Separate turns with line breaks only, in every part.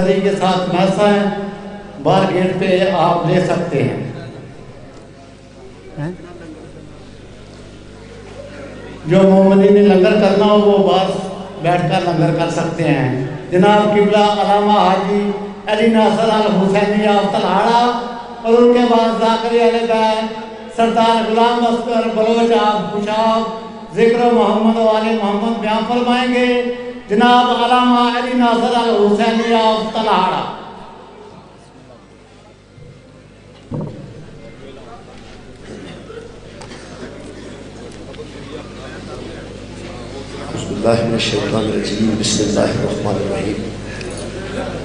کے ساتھ میسا ہے، باہر گیٹ پہ آپ لے سکتے ہیں۔ جو مومنین نے لنگر کرنا ہو وہ باہر بیٹھ کر لنگر کر سکتے ہیں۔ جناب قبلہ علامہ حاجی علی ناصر الحسینی آف تلہاڑا اور ان کے بعد ذاکری علی بیت سردار غلام اصغر بلوچ آف خوشاب ذکر محمد و آل محمد بیان فرمائیں گے۔ جناب علامہ علی ناصر الحسینی آف تلہاڑا۔
بسم اللہ من الشیطان الرجیم، بسم اللہ الرحمن الرحیم۔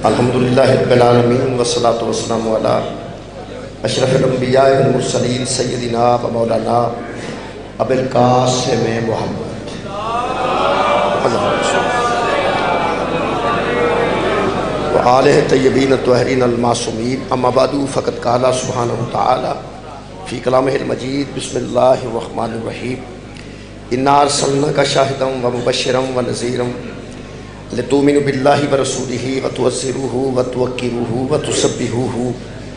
الحمدللہ رب العالمین والصلاة والسلام علی اشرف الانبیاء والمرسلین سیدنا و مولانا ابی القاسم محمد و آلہ طیبین الطاہرین المعصومین، اما بعد فقد قال سبحانہ تعالی فی کلامہ المجید، بسم اللہ الرحمن الرحیم۔ اِنَّا أَرْسَلْنَاكَ شَاهِدًا وَمُبَشِّرًا وَنَذِيرًا لِتُؤْمِنُوا بِاللَّهِ وَرَسُولِهِ وَتُعَزِّرُوهُ وَتُوَقِّرُوهُ وَتُسَبِّحُوهُ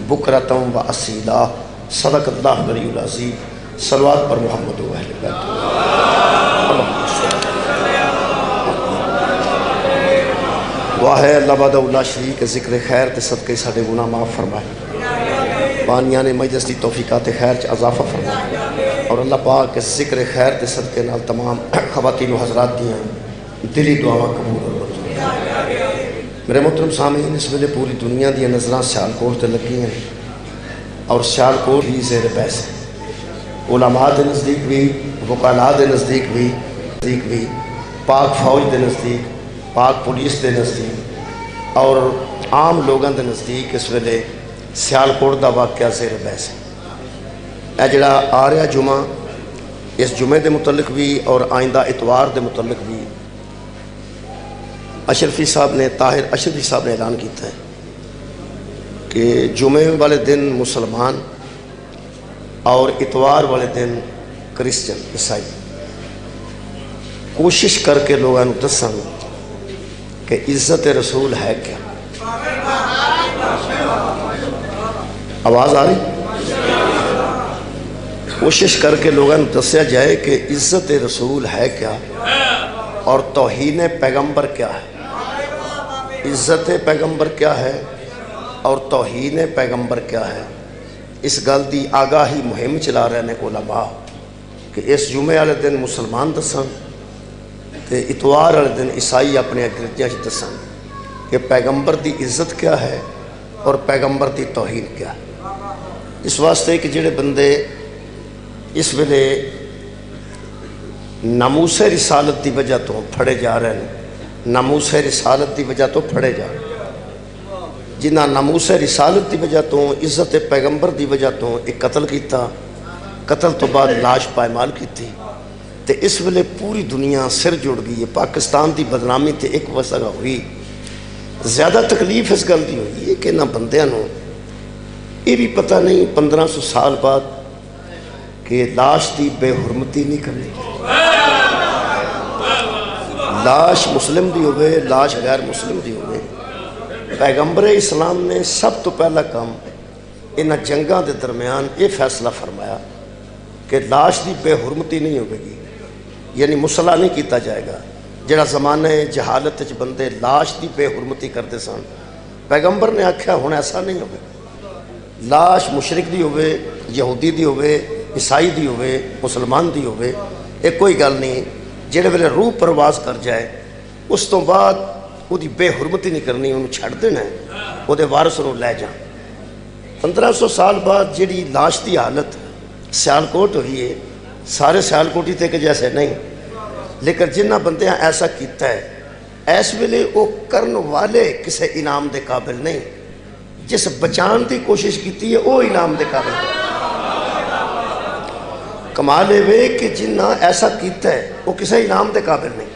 بُكْرَةً وَأَصِيلًا۔ صدق اللہ العلی العظیم۔ صلوات پر محمد و اہل بیت۔ واہ اللہ وحدہ لا شریک، ذکر خیر تے صدقے ساڈے گناہ معاف فرمائے، بانیان مجلس دی توفیقات خیر چ اضافہ فرمائے، اور اللہ پاک کے ذکر خیر کے صدقے نال تمام خواتین و حضرات دیا دلی دعا قبول اور منظور۔ میرے محترم سامعین، اس ویلے پوری دنیا دیا نظراں سیالکوٹ تے لگی ہیں، اور سیالکوٹ ہی زیر بحث ہے۔ علماء دے نزدیک بھی، وکلاء دے نزدیک بھی، پاک فوج دے نزدیک، پاک پولیس دے نزدیک، اور عام لوگوں دے نزدیک اس ویلے سیالکوٹ دا واقعہ زیر بحث ہے۔ اے جڑا آ رہا جمعہ، اس جمعے دے متعلق بھی اور آئندہ اتوار دے متعلق بھی اشرفی صاحب نے، طاہر اشرفی صاحب نے اعلان کیتا ہے کہ جمعے والے دن مسلمان اور اتوار والے دن کرسچن عیسائی کوشش کر کے لوگوں کو دساں کہ عزت رسول ہے کیا۔ آواز آ رہی؟ کوشش کر کے لوگوں کو دسیا جائے کہ عزت رسول ہے کیا اور توہین پیغمبر کیا ہے۔ عزت پیغمبر کیا ہے اور توہین پیغمبر کیا ہے، اس گل دی آگاہی مہم چلا رہے ہیں علماء کہ اس جمعے والے دن مسلمان دساں تے اتوار والے دن عیسائی اپنے گرجیاں دساں کہ پیغمبر دی عزت کیا ہے اور پیغمبر دی توہین کیا ہے۔ اس واسطے کہ جڑے بندے اس ویلے ناموس رسالت دی وجہ تو پھڑے جا رہے ہیں، ناموس رسالت دی وجہ تو پھڑے جا رہے ہیں، جنہاں ناموس رسالت دی وجہ تو، عزت پیغمبر دی وجہ تو ایک قتل کیتا، قتل تو بعد لاش پائمال کیتی، تے اس ویلے پوری دنیا سر جڑ گئی ہے۔ پاکستان دی بدنامی تے ایک وجہ ہوئی، زیادہ تکلیف اس گل دی ہوئی ہے کہ نہ بندیاں نو یہ بھی پتہ نہیں 1500 سال بعد کہ لاش دی بے حرمتی نہیں کرنی، لاش مسلم دی ہوئے، لاش غیر مسلم دی ہوئے۔ پیغمبر اسلام نے سب تو پہلا کام انہاں جنگاں دے درمیان یہ فیصلہ فرمایا کہ لاش دی بے حرمتی نہیں ہوگی گی، یعنی مسلح نہیں کیتا جائے گا۔ جڑا زمانہ جہالت وچ بندے لاش دی بے حرمتی کرتے سن، پیغمبر نے آکھیا ہن ایسا نہیں ہوگا، لاش مشرک دی ہوئے، یہودی دی ہوئے، عیسائی دی ہوئے، مسلمان دی ہوئے، ایک کوئی گل نہیں، جڑے ویلے روح پرواز کر جائے اس تو بعد وہ دی بے حرمتی نہیں کرنی، انہوں چھڑ دینا ہے، وہ دے وارث انہوں لے جان۔ 1500 سال بعد جڑی لاش دی حالت سیالکوٹ ہوئی ہے، سارے سیالکوٹی تھے کہ جیسے نہیں، لیکن جنہ بندیاں ایسا کیتا ہے اس ویلے وہ کرن والے کسے انعام دے قابل نہیں، جس بچان دی کوشش کیتی ہے وہ انعام دے قابل نہیں۔ کمال ہے کہ جنہ ایسا کیتا ہے وہ کسی انعام دے قابل نہیں،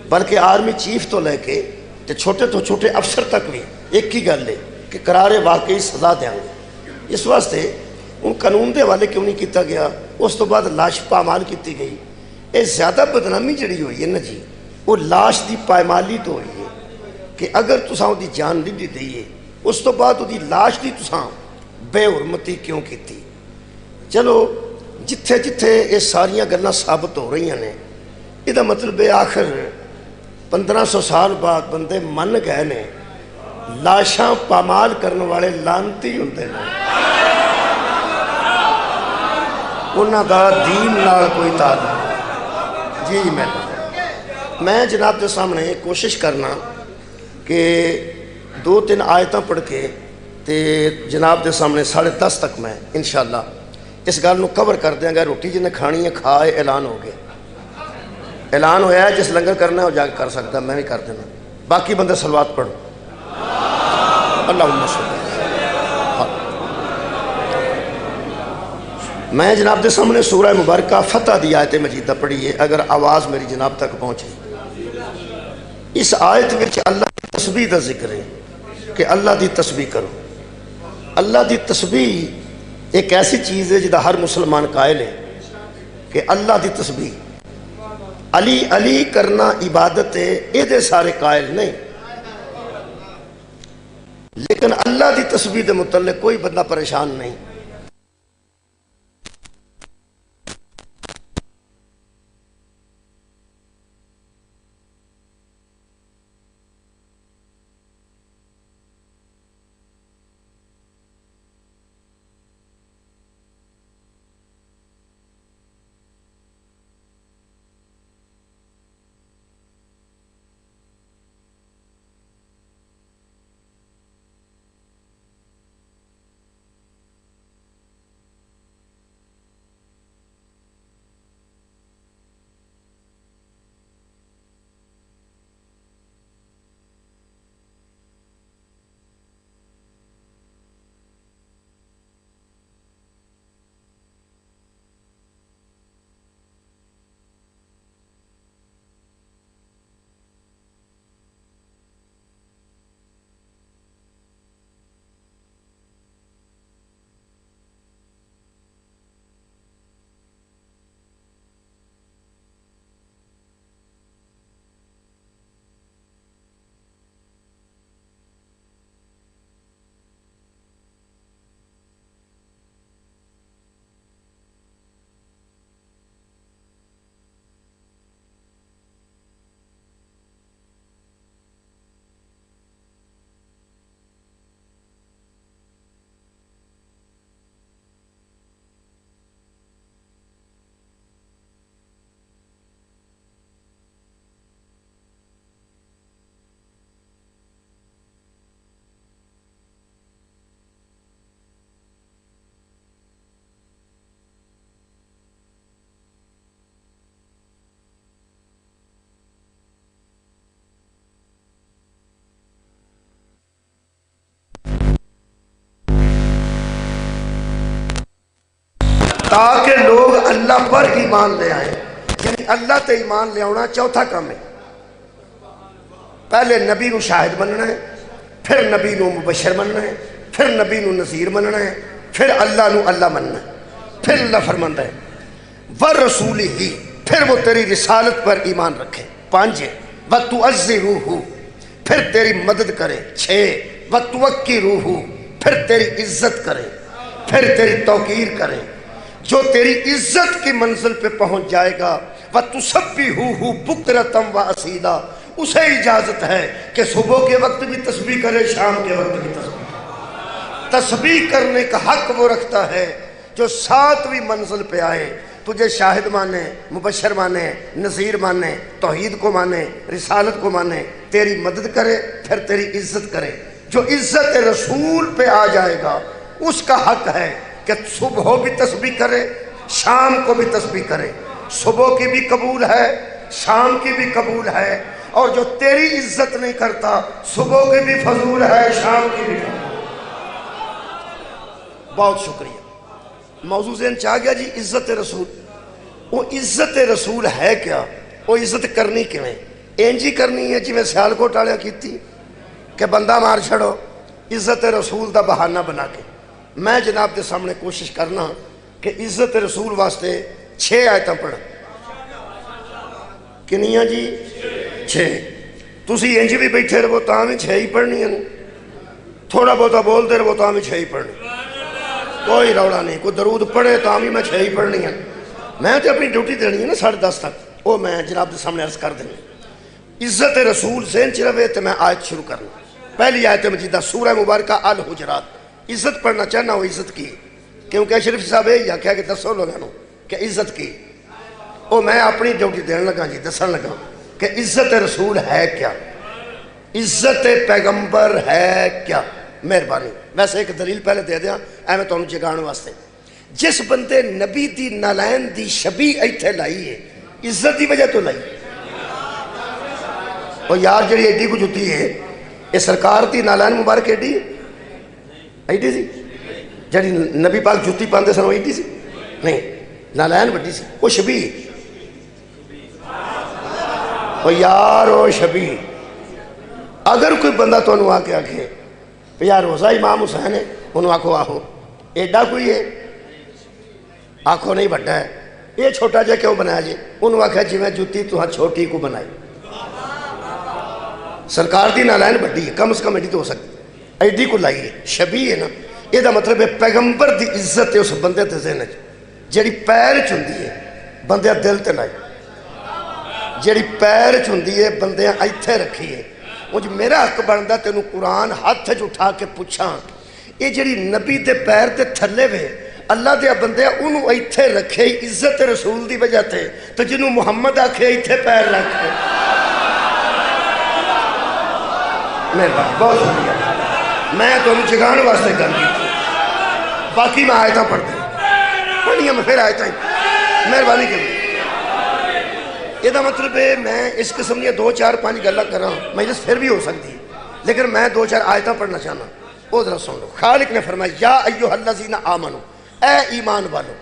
بلکہ آرمی چیف تو لے کے چھوٹے تو چھوٹے افسر تک بھی ایک ہی گل ہے کہ قرار واقعی سزا دیں گے۔ اس واسطے ان قانون دے والے کیوں نہیں کیتا گیا، اس تو بعد لاش پامال کیتی گئی۔ یہ زیادہ بدنامی جڑی ہوئی ہے نا جی، وہ لاش دی پائمالی تو ہوئی ہے، کہ اگر تساں دی جان نہیں دئیے اس تو بعد دی لاش دی تساں بے حرمتی کیوں کی تھی؟ چلو جتھے جتھے یہ ساریاں گلاں ثابت ہو رہی ہیں یہ مطلب ہے آخر 1500 سال بعد بندے من گئے نے لاشاں پامال کرنے والے لانتی ہوندے نے، انہاں دا دین نال کوئی تعلق۔ جی میں جناب کے سامنے کوشش کرنا کہ 2-3 آیتاں پڑھ کے تے جناب کے سامنے 10:30 تک میں انشاءاللہ اس گل نو کور کر دیا گا۔ روٹی جنہیں کھانی ہے کھائے، اعلان ہو گیا، اعلان ہویا ہے، جس لنگر کرنا ہے وہ جا کے کر سکتا ہے، میں بھی کر دینا۔ باقی بندے صلوات پڑھو۔ اللہم صلی۔ میں جناب کے سامنے سورہ مبارکہ فتح دی آیت مجیدہ پڑھی ہے، اگر آواز میری جناب تک پہنچے۔ اس آیت میں اللہ کی تسبیح دا ذکر ہے کہ اللہ دی تسبیح کرو۔ اللہ دی تسبیح ایک ایسی چیز ہے جدا ہر مسلمان قائل ہے کہ اللہ دی تسبیح علی علی کرنا عبادت ہے، یہ دے سارے قائل نہیں، لیکن اللہ دی تسبیح دے متعلق کوئی بندہ پریشان نہیں۔ تاکہ لوگ اللہ پر ایمان لے آئیں، یعنی اللہ تے ایمان لے آنا چوتھا کام ہے۔ پہلے نبی نو شاہد مننا ہے، پھر نبی نو مبشر مننا ہے، پھر نبی نو نذیر مننا ہے، پھر اللہ نو اللہ مننا ہے۔ پھر اللہ فرماندا ہے وَرَسُولِهِ، پھر وہ تیری رسالت پر ایمان رکھے۔ 5 وَتُعَزِّرُوهُ، پھر تیری مدد کرے۔ 6 وَتُوَقِّرُوهُ، پھر تیری عزت کرے، پھر تیری توقیر کرے۔ جو تیری عزت کی منزل پہ پہنچ جائے گا وَتُسَبِّحُوهُ بُكْرَةً وَأَصِيلًا، اسے اجازت ہے کہ صبح کے وقت بھی تسبیح کرے، شام کے وقت بھی تسبیح کرے۔ تسبیح کرنے کا حق وہ رکھتا ہے جو 7ویں منزل پہ آئے، تجھے شاہد مانے، مبشر مانے، نذیر مانے، توحید کو مانے، رسالت کو مانے، تیری مدد کرے، پھر تیری عزت کرے۔ جو عزت رسول پہ آ جائے گا اس کا حق ہے کہ صبح بھی تسبیح کرے، شام کو بھی تسبیح کرے۔ صبح کی بھی قبول ہے، شام کی بھی قبول ہے، اور جو تیری عزت نہیں کرتا صبح کی بھی فضول ہے، شام کی بھی فضول۔ بہت شکریہ۔ موضوع ذہن چاہ گیا جی عزت رسول۔ وہ عزت رسول ہے کیا؟ وہ عزت کرنی کیویں؟ اینجی کرنی ہے جی میں سیالکوٹ والے کیتی کہ بندہ مار چھڑو عزت رسول دا بہانہ بنا کے۔ میں جناب کے سامنے کوشش کرنا کہ عزت رسول واسطے 6 آیتاں پڑھ۔ کنیاں جی؟ 6۔ تسی انج بھی بیٹھے رہو تاں بھی 6 ہی پڑھنی ہیں، تھوڑا بہتا بولتے رہو تاں بھی 6 ہی پڑھنی، کوئی روڑا نہیں، کوئی درود پڑھے تاں بھی میں 6 ہی پڑھنی ہیں۔ میں تو اپنی ڈیوٹی دینی ہے نا 10:30 تک، وہ میں جناب کے سامنے عرض کر دیں۔ عزت رسول ذہن چ رہے تو میں آیت شروع کرنا۔ پہلی آیت مجیدہ سورہ مبارکہ الحجرات۔ عزت پڑھنا چاہنا وہ عزت کی، کیونکہ شریف صاحب یہ آخیا کہ دسو لوگوں کہ عزت کی، وہ میں اپنی ڈیوٹی دین لگا جی، دسن لگا کہ عزت رسول ہے کیا، عزت پیغمبر ہے کیا۔ مہربانی ویسے ایک دلیل پہلے دے دیا اے میں تمہیں جگانے واسطے۔ جس بندے نبی دی نالین دی شبی ایتھے لائی ہے، عزت دی وجہ تو لائی۔ اور یار جڑی ایڈی کو جتی ہے، یہ سرکار دی نالین مبارک ایڈی سی، جڑی نبی پاک جتی پاندے سن وہ ایڈی سی نہیں، نالین بڑی سی، وہ شبی۔ اور یار وہ شبی، اگر کوئی بندہ تو انہوں آکے آکھے یار روزہ امام حسین ہے، انہوں آکھو آہو ایڈا کوئی ہے، آکھو نہیں بڑھا ہے، یہ چھوٹا جا کیوں بنایا جی؟ انہوں آکھا جی میں جتی تو ہاں چھوٹی کو بنائی۔ سرکار دی نالین بڑی ہے، کم از کم ایڈی تو ہو سکتی، ایڈی کو لائی ہے، شبی ہے نا۔ یہ دا مطلب ہے پیغمبر دی عزت ہے اس بندے تے ذہن جیڑی پیر چندی ہے بندے دل تے لائی، جیڑی پیر چندی ہے بندے ایتھے رکھی ہے۔ مجھے میرا حق بندا تینوں قرآن ہاتھ اٹھا کے پوچھاں، یہ جیڑی نبی دے پیر تے تھلے وے اللہ دے بندے انہوں ایتھے رکھے عزت رسول دی وجہ تے، تو جنہوں محمد آکھے ایتھے پیر رکھے۔ مہربانی بہت شکریہ، میں تو انہوں جگان واسطے گل کی، باقی میں آیتاں پڑھتے ہیں، پڑھنی میں پھر آیتاں ہی، مہربانی کے لیے۔ یہ دا مطلب ہے میں اس قسم نے 2 4 5 گلہ کر رہا ہوں، مجلس پھر بھی ہو سکتی ہے، لیکن میں 2 4 آیتاں پڑھنا چاہنا۔ وہ ذرا سن لو، خالق نے فرمایا یا ایھا الذین آمنو، اے ایمان والو۔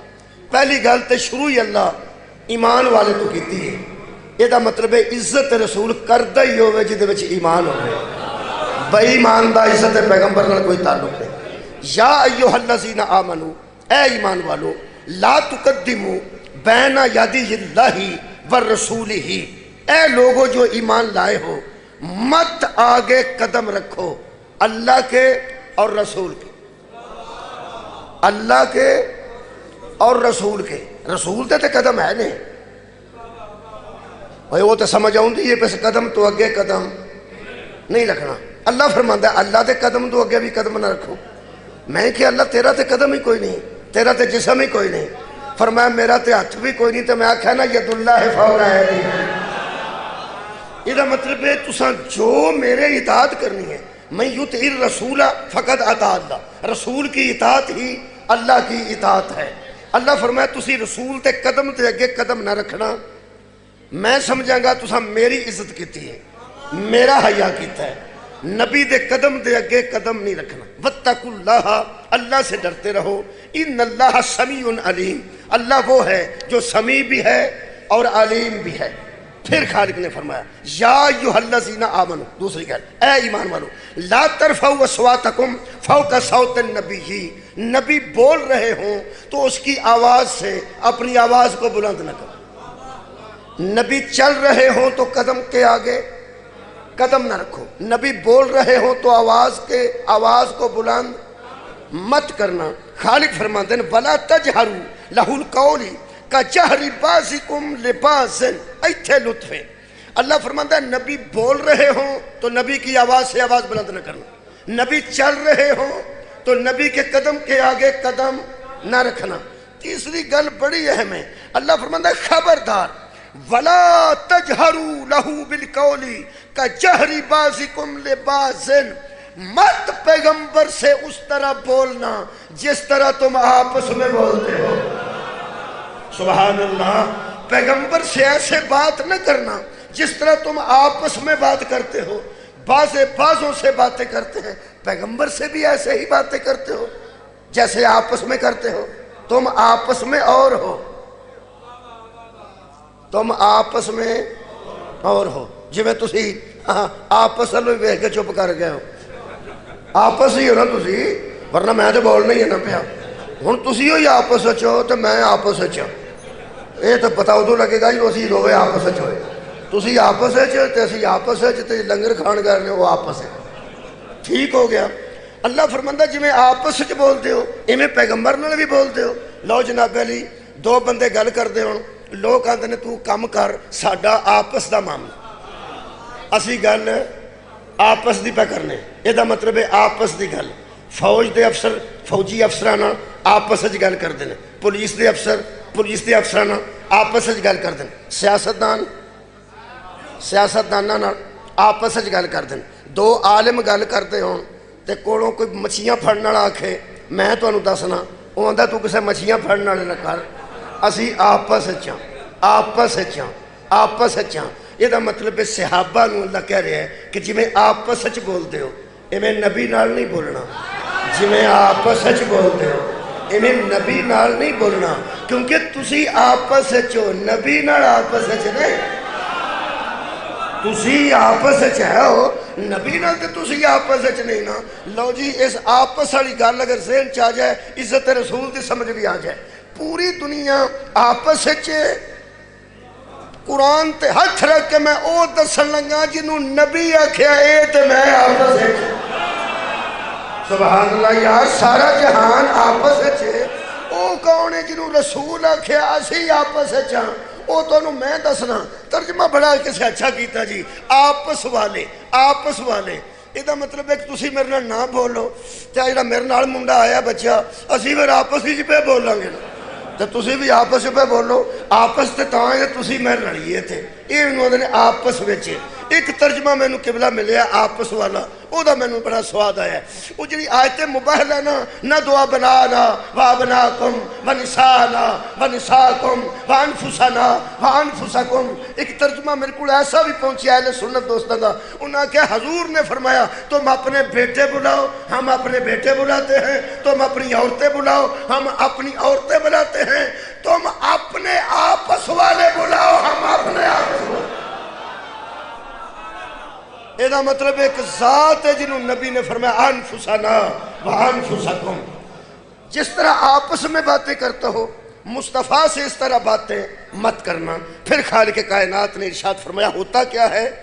پہلی گل تے شروع ہی اللہ ایمان والے تو کیتی ہے، یہ دا مطلب ہے عزت رسول کردہ ہی ہوئے جدے وچ ایمان ہوئے، بے ایمان دا عزت پیغمبر نال کوئی تعلق نہیں۔ یا ایھا الذین آمنو، اے ایمان والو، لا تقدموا بین یدی اللہ والرسولہ، اے لوگوں جو ایمان لائے ہو مت آگے قدم رکھو اللہ کے اور رسول کے، اللہ کے اور رسول کے۔ رسول تے قدم ہے نہیں بھائی، وہ تو سمجھ آؤں دی یہ پس قدم تو اگے قدم نہیں رکھنا۔ اللہ فرماندہ ہے اللہ تے قدم تو اگے بھی قدم نہ رکھو۔ میں کہ اللہ تیرا تے قدم ہی کوئی نہیں، تیرا تے جسم ہی کوئی نہیں۔ فرمایا میرا تے ہاتھ بھی کوئی نہیں، تو میں آکھا نا ید اللہ فوق ایدیہم۔ یہ دا مطلب ہے تساں جو میرے اطاعت کرنی ہے، میں یطع الرسول فقد اطاع اللہ، رسول کی اطاعت ہی اللہ کی اطاعت ہے۔ اللہ فرمایا تسی رسول تے قدم تے اگے قدم نہ رکھنا، میں سمجھاں گا تساں میری عزت کیتی ہے، میرا حیا کیتا ہے۔ نبی دے قدم دے اگے قدم نہیں رکھنا۔ واتقوا اللہ، اللہ سے ڈرتے رہو، ان اللہ سمیع علیم، اللہ وہ ہے جو سمیع بھی ہے اور علیم بھی ہے۔ پھر خالق نے فرمایا یا ایھا الذین آمنو، دوسری گل، اے ایمان والو، لا ترفعوا اصواتکم فوق صوت النبی، نبی بول رہے ہوں تو اس کی آواز سے اپنی آواز کو بلند نہ کرو۔ نبی چل رہے ہوں تو قدم کے آگے قدم نہ رکھو، نبی بول رہے ہوں تو آواز کو بلند مت کرنا۔ خالق فرماتے ہیں وَلَا تَجْهَرُوا لَهُ الْقَوْلِ كَجَهْرِ بَعْضِكُمْ لِبَعْضٍ، ایتھے لطف ہے۔ اللہ فرماتا ہے نبی بول رہے ہوں تو نبی کی آواز سے آواز بلند نہ کرنا، نبی چل رہے ہوں تو نبی کے قدم کے آگے قدم نہ رکھنا۔ تیسری گل بڑی اہم ہے، اللہ فرماتا ہے خبردار وَلَا تَجْهَرُوا لَهُ بِالْقَوْلِ كَجَهْرِ بَعْضِكُمْ لِبَعْضٍ، مت پیغمبر سے اس طرح بولنا جس طرح تم آپس میں بولتے ہو۔ سبحان اللہ، پیغمبر سے ایسے بات نہ کرنا جس طرح تم آپس میں بات کرتے ہو۔ بعضوں سے باتیں کرتے ہیں، پیغمبر سے بھی ایسے ہی باتیں کرتے ہو جیسے آپس میں کرتے ہو۔ تم آپس میں اور ہو، تم آپس میں اور ہو، جی میں تسی آپس میں بیٹھ کے چپ کر گئے ہو، آپس ہی ہو نا تسی، ورنہ میں تو بولنا ہی ہے نا پیا۔ ہوں تسی ہوئی آپس ہو تو میں آپس ہوں، یہ تو پتا ادو لگے گا جو اسی دووے آپس ہوئے، تسی آپس تے اسی آپس تے لنگر کھان گئے وہ آپس ہے ٹھیک ہو گیا اللہ فرماندہ جی میں آپس چ بولتے ہو ایویں پیغمبر نال بھی بولتے ہو لو جناب علی دو بندے گل کرتے ہون لوگ آتے ہیں تو کم کر ساڈا آپس دا معاملہ اسی گل آپس دی پہ کرنے یہ مطلب ہے آپس دی گل فوج دے افسر فوجی افسران آپس وچ گل کرتے ہیں پولیس دے افسر پولیس دے افسران آپس وچ گل کرتے ہیں سیاستداناں نال آپس وچ گل کرتے ہیں دو عالم گل کرتے ہون تے کولوں کوئی مچھیاں پھڑن والا آکھے میں تانوں دسنا وہ آندا تو کسے مچھیاں پھڑن والے نہ کر اسی آپس وچ آپس وچ یہ مطلب ہے صحابہ نو اللہ کہہ رہا ہے کہ جی میں آپس وچ بولتے ہو ایویں نبی نال نہیں بولنا جی میں آپس وچ بولتے ہو ایویں نبی نال نہیں بولنا کیونکہ تسی آپس وچ ہو نبی نال آپس وچ نہیں تسی آپس وچ ہو نبی نال تے تسی آپس وچ نہیں نا لو جی اس آپس والی گل اگر ذہن چ آ جائے عزت رسول دی سمجھ بھی آ جائے پوری دنیا آپس وچ قرآن تے ہاتھ رکھ کے میں او دسن لگا جنہوں نبی آکھیا اے تے میں آپس وچ سبحان اللہ یار سارا جہان آپس وچ او کون ہے جنہوں رسول آکھیا اسی آپس وچ او تو میں دسنا ترجمہ بڑا کسے اچھا کیتا جی آپس والے یہ مطلب ہے کہ تسی میرے نال نہ بولو تے جڑا میرے نال منڈا آیا بچہ اسی پھر آپس ہی پہ بولاں گے نا تو تسی بھی آپس پہ بولو آپس تے تاں ہے تسی میرے لڑیے تھے یہ انہوں نے آپس وچ ایک ترجمہ میں نے قبلہ ملیا آپس والا او دا میں نے بڑا سواد آیا ہے وہ جڑی آیت مباہلہ نہ دعا بنانا وابناکم ونسانا ونساکم وانفسکم ایک ترجمہ میرے کو ایسا بھی پہنچی اہل سنت دوستان دا انہاں کہ حضور نے فرمایا تم اپنے بیٹے بلاؤ ہم اپنے بیٹے بلاتے ہیں تم اپنی عورتیں بلاؤ ہم اپنی عورتیں بلاتے ہیں تم اپنے آپس والے بلاؤ ہم اپنے آپس والے یہ مطلب ایک ذات ہے جنہوں نبی نے فرمایا انفسنا وانفسکم جس طرح آپس میں باتیں کرتا ہو مصطفیٰ سے اس طرح باتیں مت کرنا پھر خالق کائنات نے ارشاد فرمایا ہوتا کیا ہے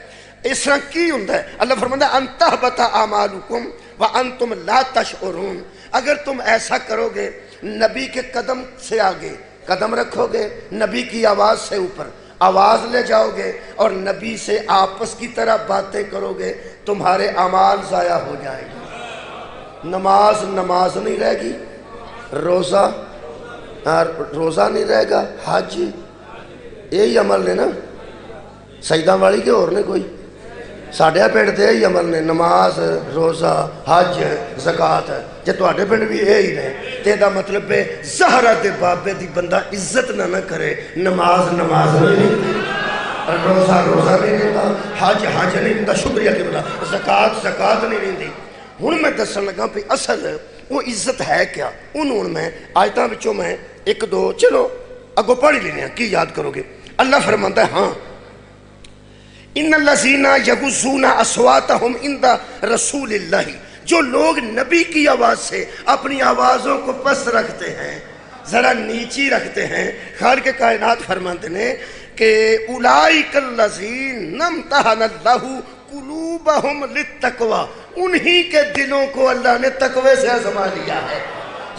اس طرح کی ہوندا ہے اللہ فرماتا ہے ان تحبط اعمالکم وانتم لا تشعرون اگر تم ایسا کرو گے نبی کے قدم سے آگے قدم رکھو گے نبی کی آواز سے اوپر آواز لے جاؤ گے اور نبی سے آپس کی طرح باتیں کرو گے تمہارے اعمال ضائع ہو جائے گی نماز نہیں رہے گی روزہ نہیں رہے گا حج یہی عمل نے نا سجدہ والی کے اور نے کوئی ساڈے پنڈ تے یہی عمل نے نماز روزہ حج زکات جے تواڈے پنڈ بھی یہی نے تے دا مطلب ہے زہرا دے بابے دی بندہ عزت نہ کرے نماز نہیں روزہ نہیں رہتا حج نہیں رہتا شکریہ کہ بلا زکات نہیں رہتی ہن میں دسن لگا پہ اصل وہ عزت ہے کیا انہوں میں آیتاں وچوں میں ایک دو چلو اگوں پڑھ لینے ہیں کی یاد کرو گے اللہ فرماتا ہے ہاں ان الذین یغضون اصواتہم عند رسول اللہ جو لوگ نبی کی آواز سے اپنی آوازوں کو پست رکھتے ہیں ذرا نیچی رکھتے ہیں خالق کائنات فرماتے ہیں کہ اولئک الذین امتحن اللہ قلوبہم للتقوی انہی کے دلوں کو اللہ نے تقوی سے آزما لیا ہے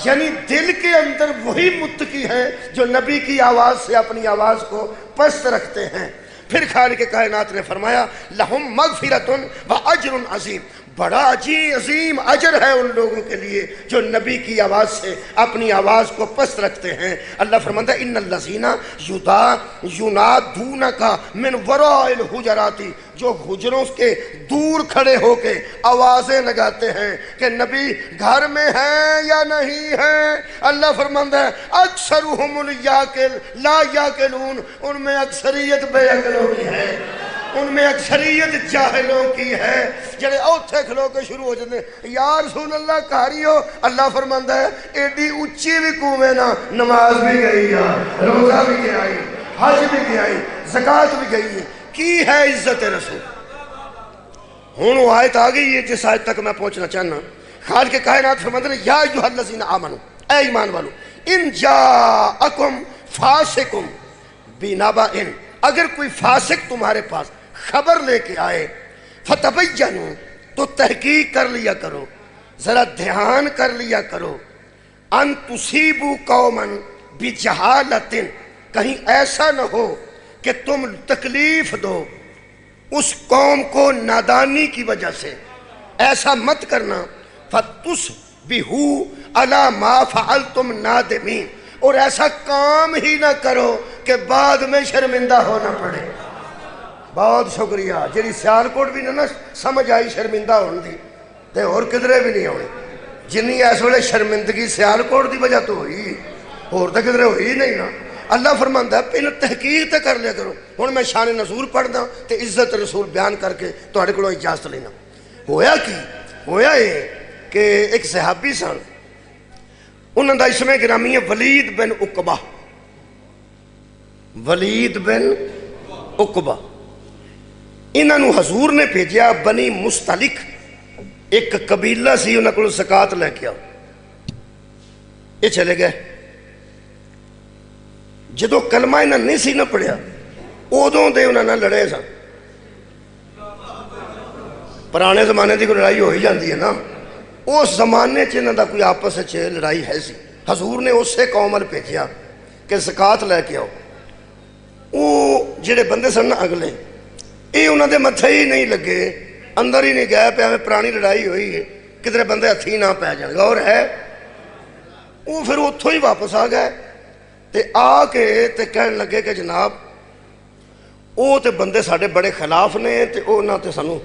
یعنی دل کے اندر وہی متقی ہیں جو نبی کی آواز سے اپنی آواز کو پست رکھتے ہیں پھر خالق کائنات نے فرمایا لہم مغفرۃ و اجر عظیم بڑا عظیم اجر ہے ان لوگوں کے لیے جو نبی کی آواز سے اپنی آواز کو پست رکھتے ہیں اللہ فرماتا ہے ان الذین ینادونک من وراء الحجرات جو حجروں کے دور کھڑے ہو کے آوازیں لگاتے ہیں کہ نبی گھر میں ہیں یا نہیں ہیں اللہ فرماتا ہے اکثرهم لا یاکلون ان میں اکثریت بے عقلوں کی ہے ان میں اکثریت جاہلوں کی ہے جڑے اوتھے کھلو کے شروع ہو جاتے ہیں یا رسول اللہ کاری ہو اللہ فرماتا ہے ایڈی اچھی بھی کومے نا نماز بھی گئی ہے روزہ بھی گیا حج بھی گیا زکات بھی گئی ہے کی ہے عزت رسول ہوں وہ آیت آ گئی ہے جس آیت تک میں پہنچنا چاہنا خالق کائنات فرماتے ہیں یا ایھا الذین آمنوا اے ایمان والو ان جاءکم فاسقم بنبأ اگر کوئی فاسق تمہارے پاس خبر لے کے آئے فتبینوا تو تحقیق کر لیا کرو، ذرا دھیان کر لیا کرو، ان تصیبوا قوما بجہالۃ، کہیں ایسا نہ ہو کہ تم تکلیف دو اس قوم کو نادانی کی وجہ سے، ایسا مت کرنا، فتصبحوا علی ما فعلتم نادمین، اور ایسا کام ہی نہ کرو کہ بعد میں شرمندہ ہونا پڑے۔ بہت شکریہ، جی سیالکوٹ بھی نہ سمجھ آئی شرمندہ ہونے دی تے اور کدھرے بھی نہیں ہوئی، جنہی اس ویلے شرمندگی سیالکوٹ دی وجہ تو ہوئی، اور تو کدھرے ہوئی نہیں نا۔ اللہ فرماندا ہے پہلے تحقیق تے کر لیا کرو۔ ہن میں شان نزول پڑھدا تے عزت رسول بیان کر کے تہاڈے کولوں اجازت لینا۔ ہویا کی ہویا یہ کہ ایک صحابی سن، انہوں دا اسم گرامی ہے ولید بن عقبہ، ولید بن عقبہ۔ انہوں حضور نے بھیجیا بنی مستلق، ایک قبیلہ سی، انہوں کو زکات لے کے آؤ۔ یہ چلے گئے، جدو کلمہ انہوں نہیں سی نہ پڑھیا ادوں دے انہوں نے لڑے سن۔ پرانے زمانے کی کوئی لڑائی ہو ہی جاتی ہے نا، اس زمانے انہوں دا کوئی آپس لڑائی ہے سی۔ حضور نے اسے قوم ال بھیجیا کہ زکات لے کے آؤ۔ وہ جڑے بندے سن نا اگلے، یہ انہوں دے متھے ہی نہیں لگے، اندر ہی نہیں گئے پہ ہمیں پرانی لڑائی ہوئی ہے کدھر بندے ہتھی نہ پی جان گا، اور ہے وہ پھر اتوں ہی واپس آ گئے تے آ کے تے کہنے لگے کہ جناب وہ تے بندے ساڈے بڑے خلاف نے تے انہاں تے سانو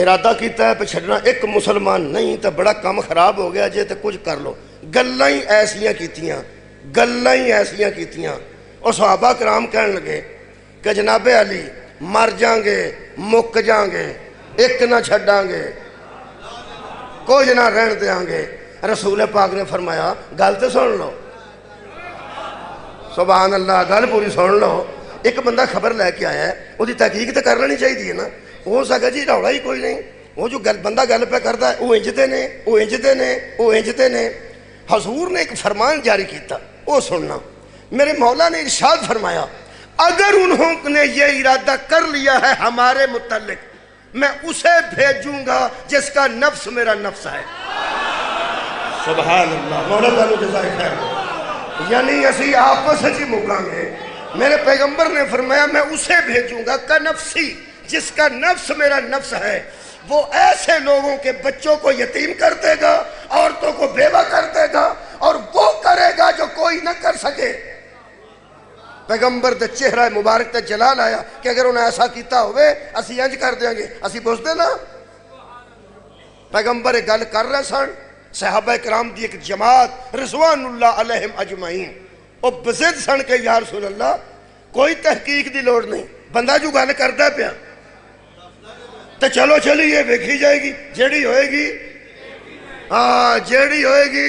ارادہ کیتا ہے پہ چھڈنا ایک مسلمان نہیں تے بڑا کام خراب ہو گیا جے تے کچھ کر لو۔ گلاں ہی ایسیاں کیتیاں، گلاں ہی ایسیاں کیتیاں، اور صحابہ کرام کہنے لگے کہ جناب علی مر جائیں گے، مک جائیں گے، ایک نہ چھڈاں گے، کوئی نہ رہن دیاں گے۔ رسول پاک نے فرمایا گل تے سن لو، سبحان اللہ، گل پوری سن لو۔ ایک بندہ خبر لے کے آیا ہے، وہ دی تحقیق تو کر لینی چاہیے نا۔ ہو سکتا جی روڑا ہی کوئی نہیں، وہ جو بندہ گل پہ کرتا ہے وہ انجتے نے، وہ انجتے نے، وہ انجتے نے۔ حضور نے ایک فرمان جاری کیتا، وہ سننا۔ میرے مولا نے ارشاد فرمایا اگر انہوں نے یہ ارادہ کر لیا ہے ہمارے متعلق، میں اسے بھیجوں گا جس کا نفس میرا نفس ہے۔ سبحان اللہ، مولا تعالیٰ جزائے خیر۔ یعنی اسی آپس ہی مکاں گے۔ میرے پیغمبر نے فرمایا میں اسے بھیجوں گا کا نفسی، جس کا نفس میرا نفس ہے، وہ ایسے لوگوں کے بچوں کو یتیم کر دے گا، عورتوں کو بیوہ کر دے گا، اور وہ کرے گا جو کوئی نہ کر سکے۔ پیغمبر دے چہرہ مبارک تے جلال آیا کہ اگر انہیں ایسا کیتا ہوئے اسی انج کر دیں گے، اسی پوچھتے نا۔ پیغمبر گل کر رہے سن، صحابہ کرام دی ایک جماعت رضوان اللہ علیہم اجمعین وہ بزد سن کے یا رسول اللہ کوئی تحقیق دی لوڑ نہیں، بندہ جو گل کردا پیا تو چلو چلیے ویکھی جائے گی، جیڑی ہوئے گی ہاں جیڑی ہوئے گی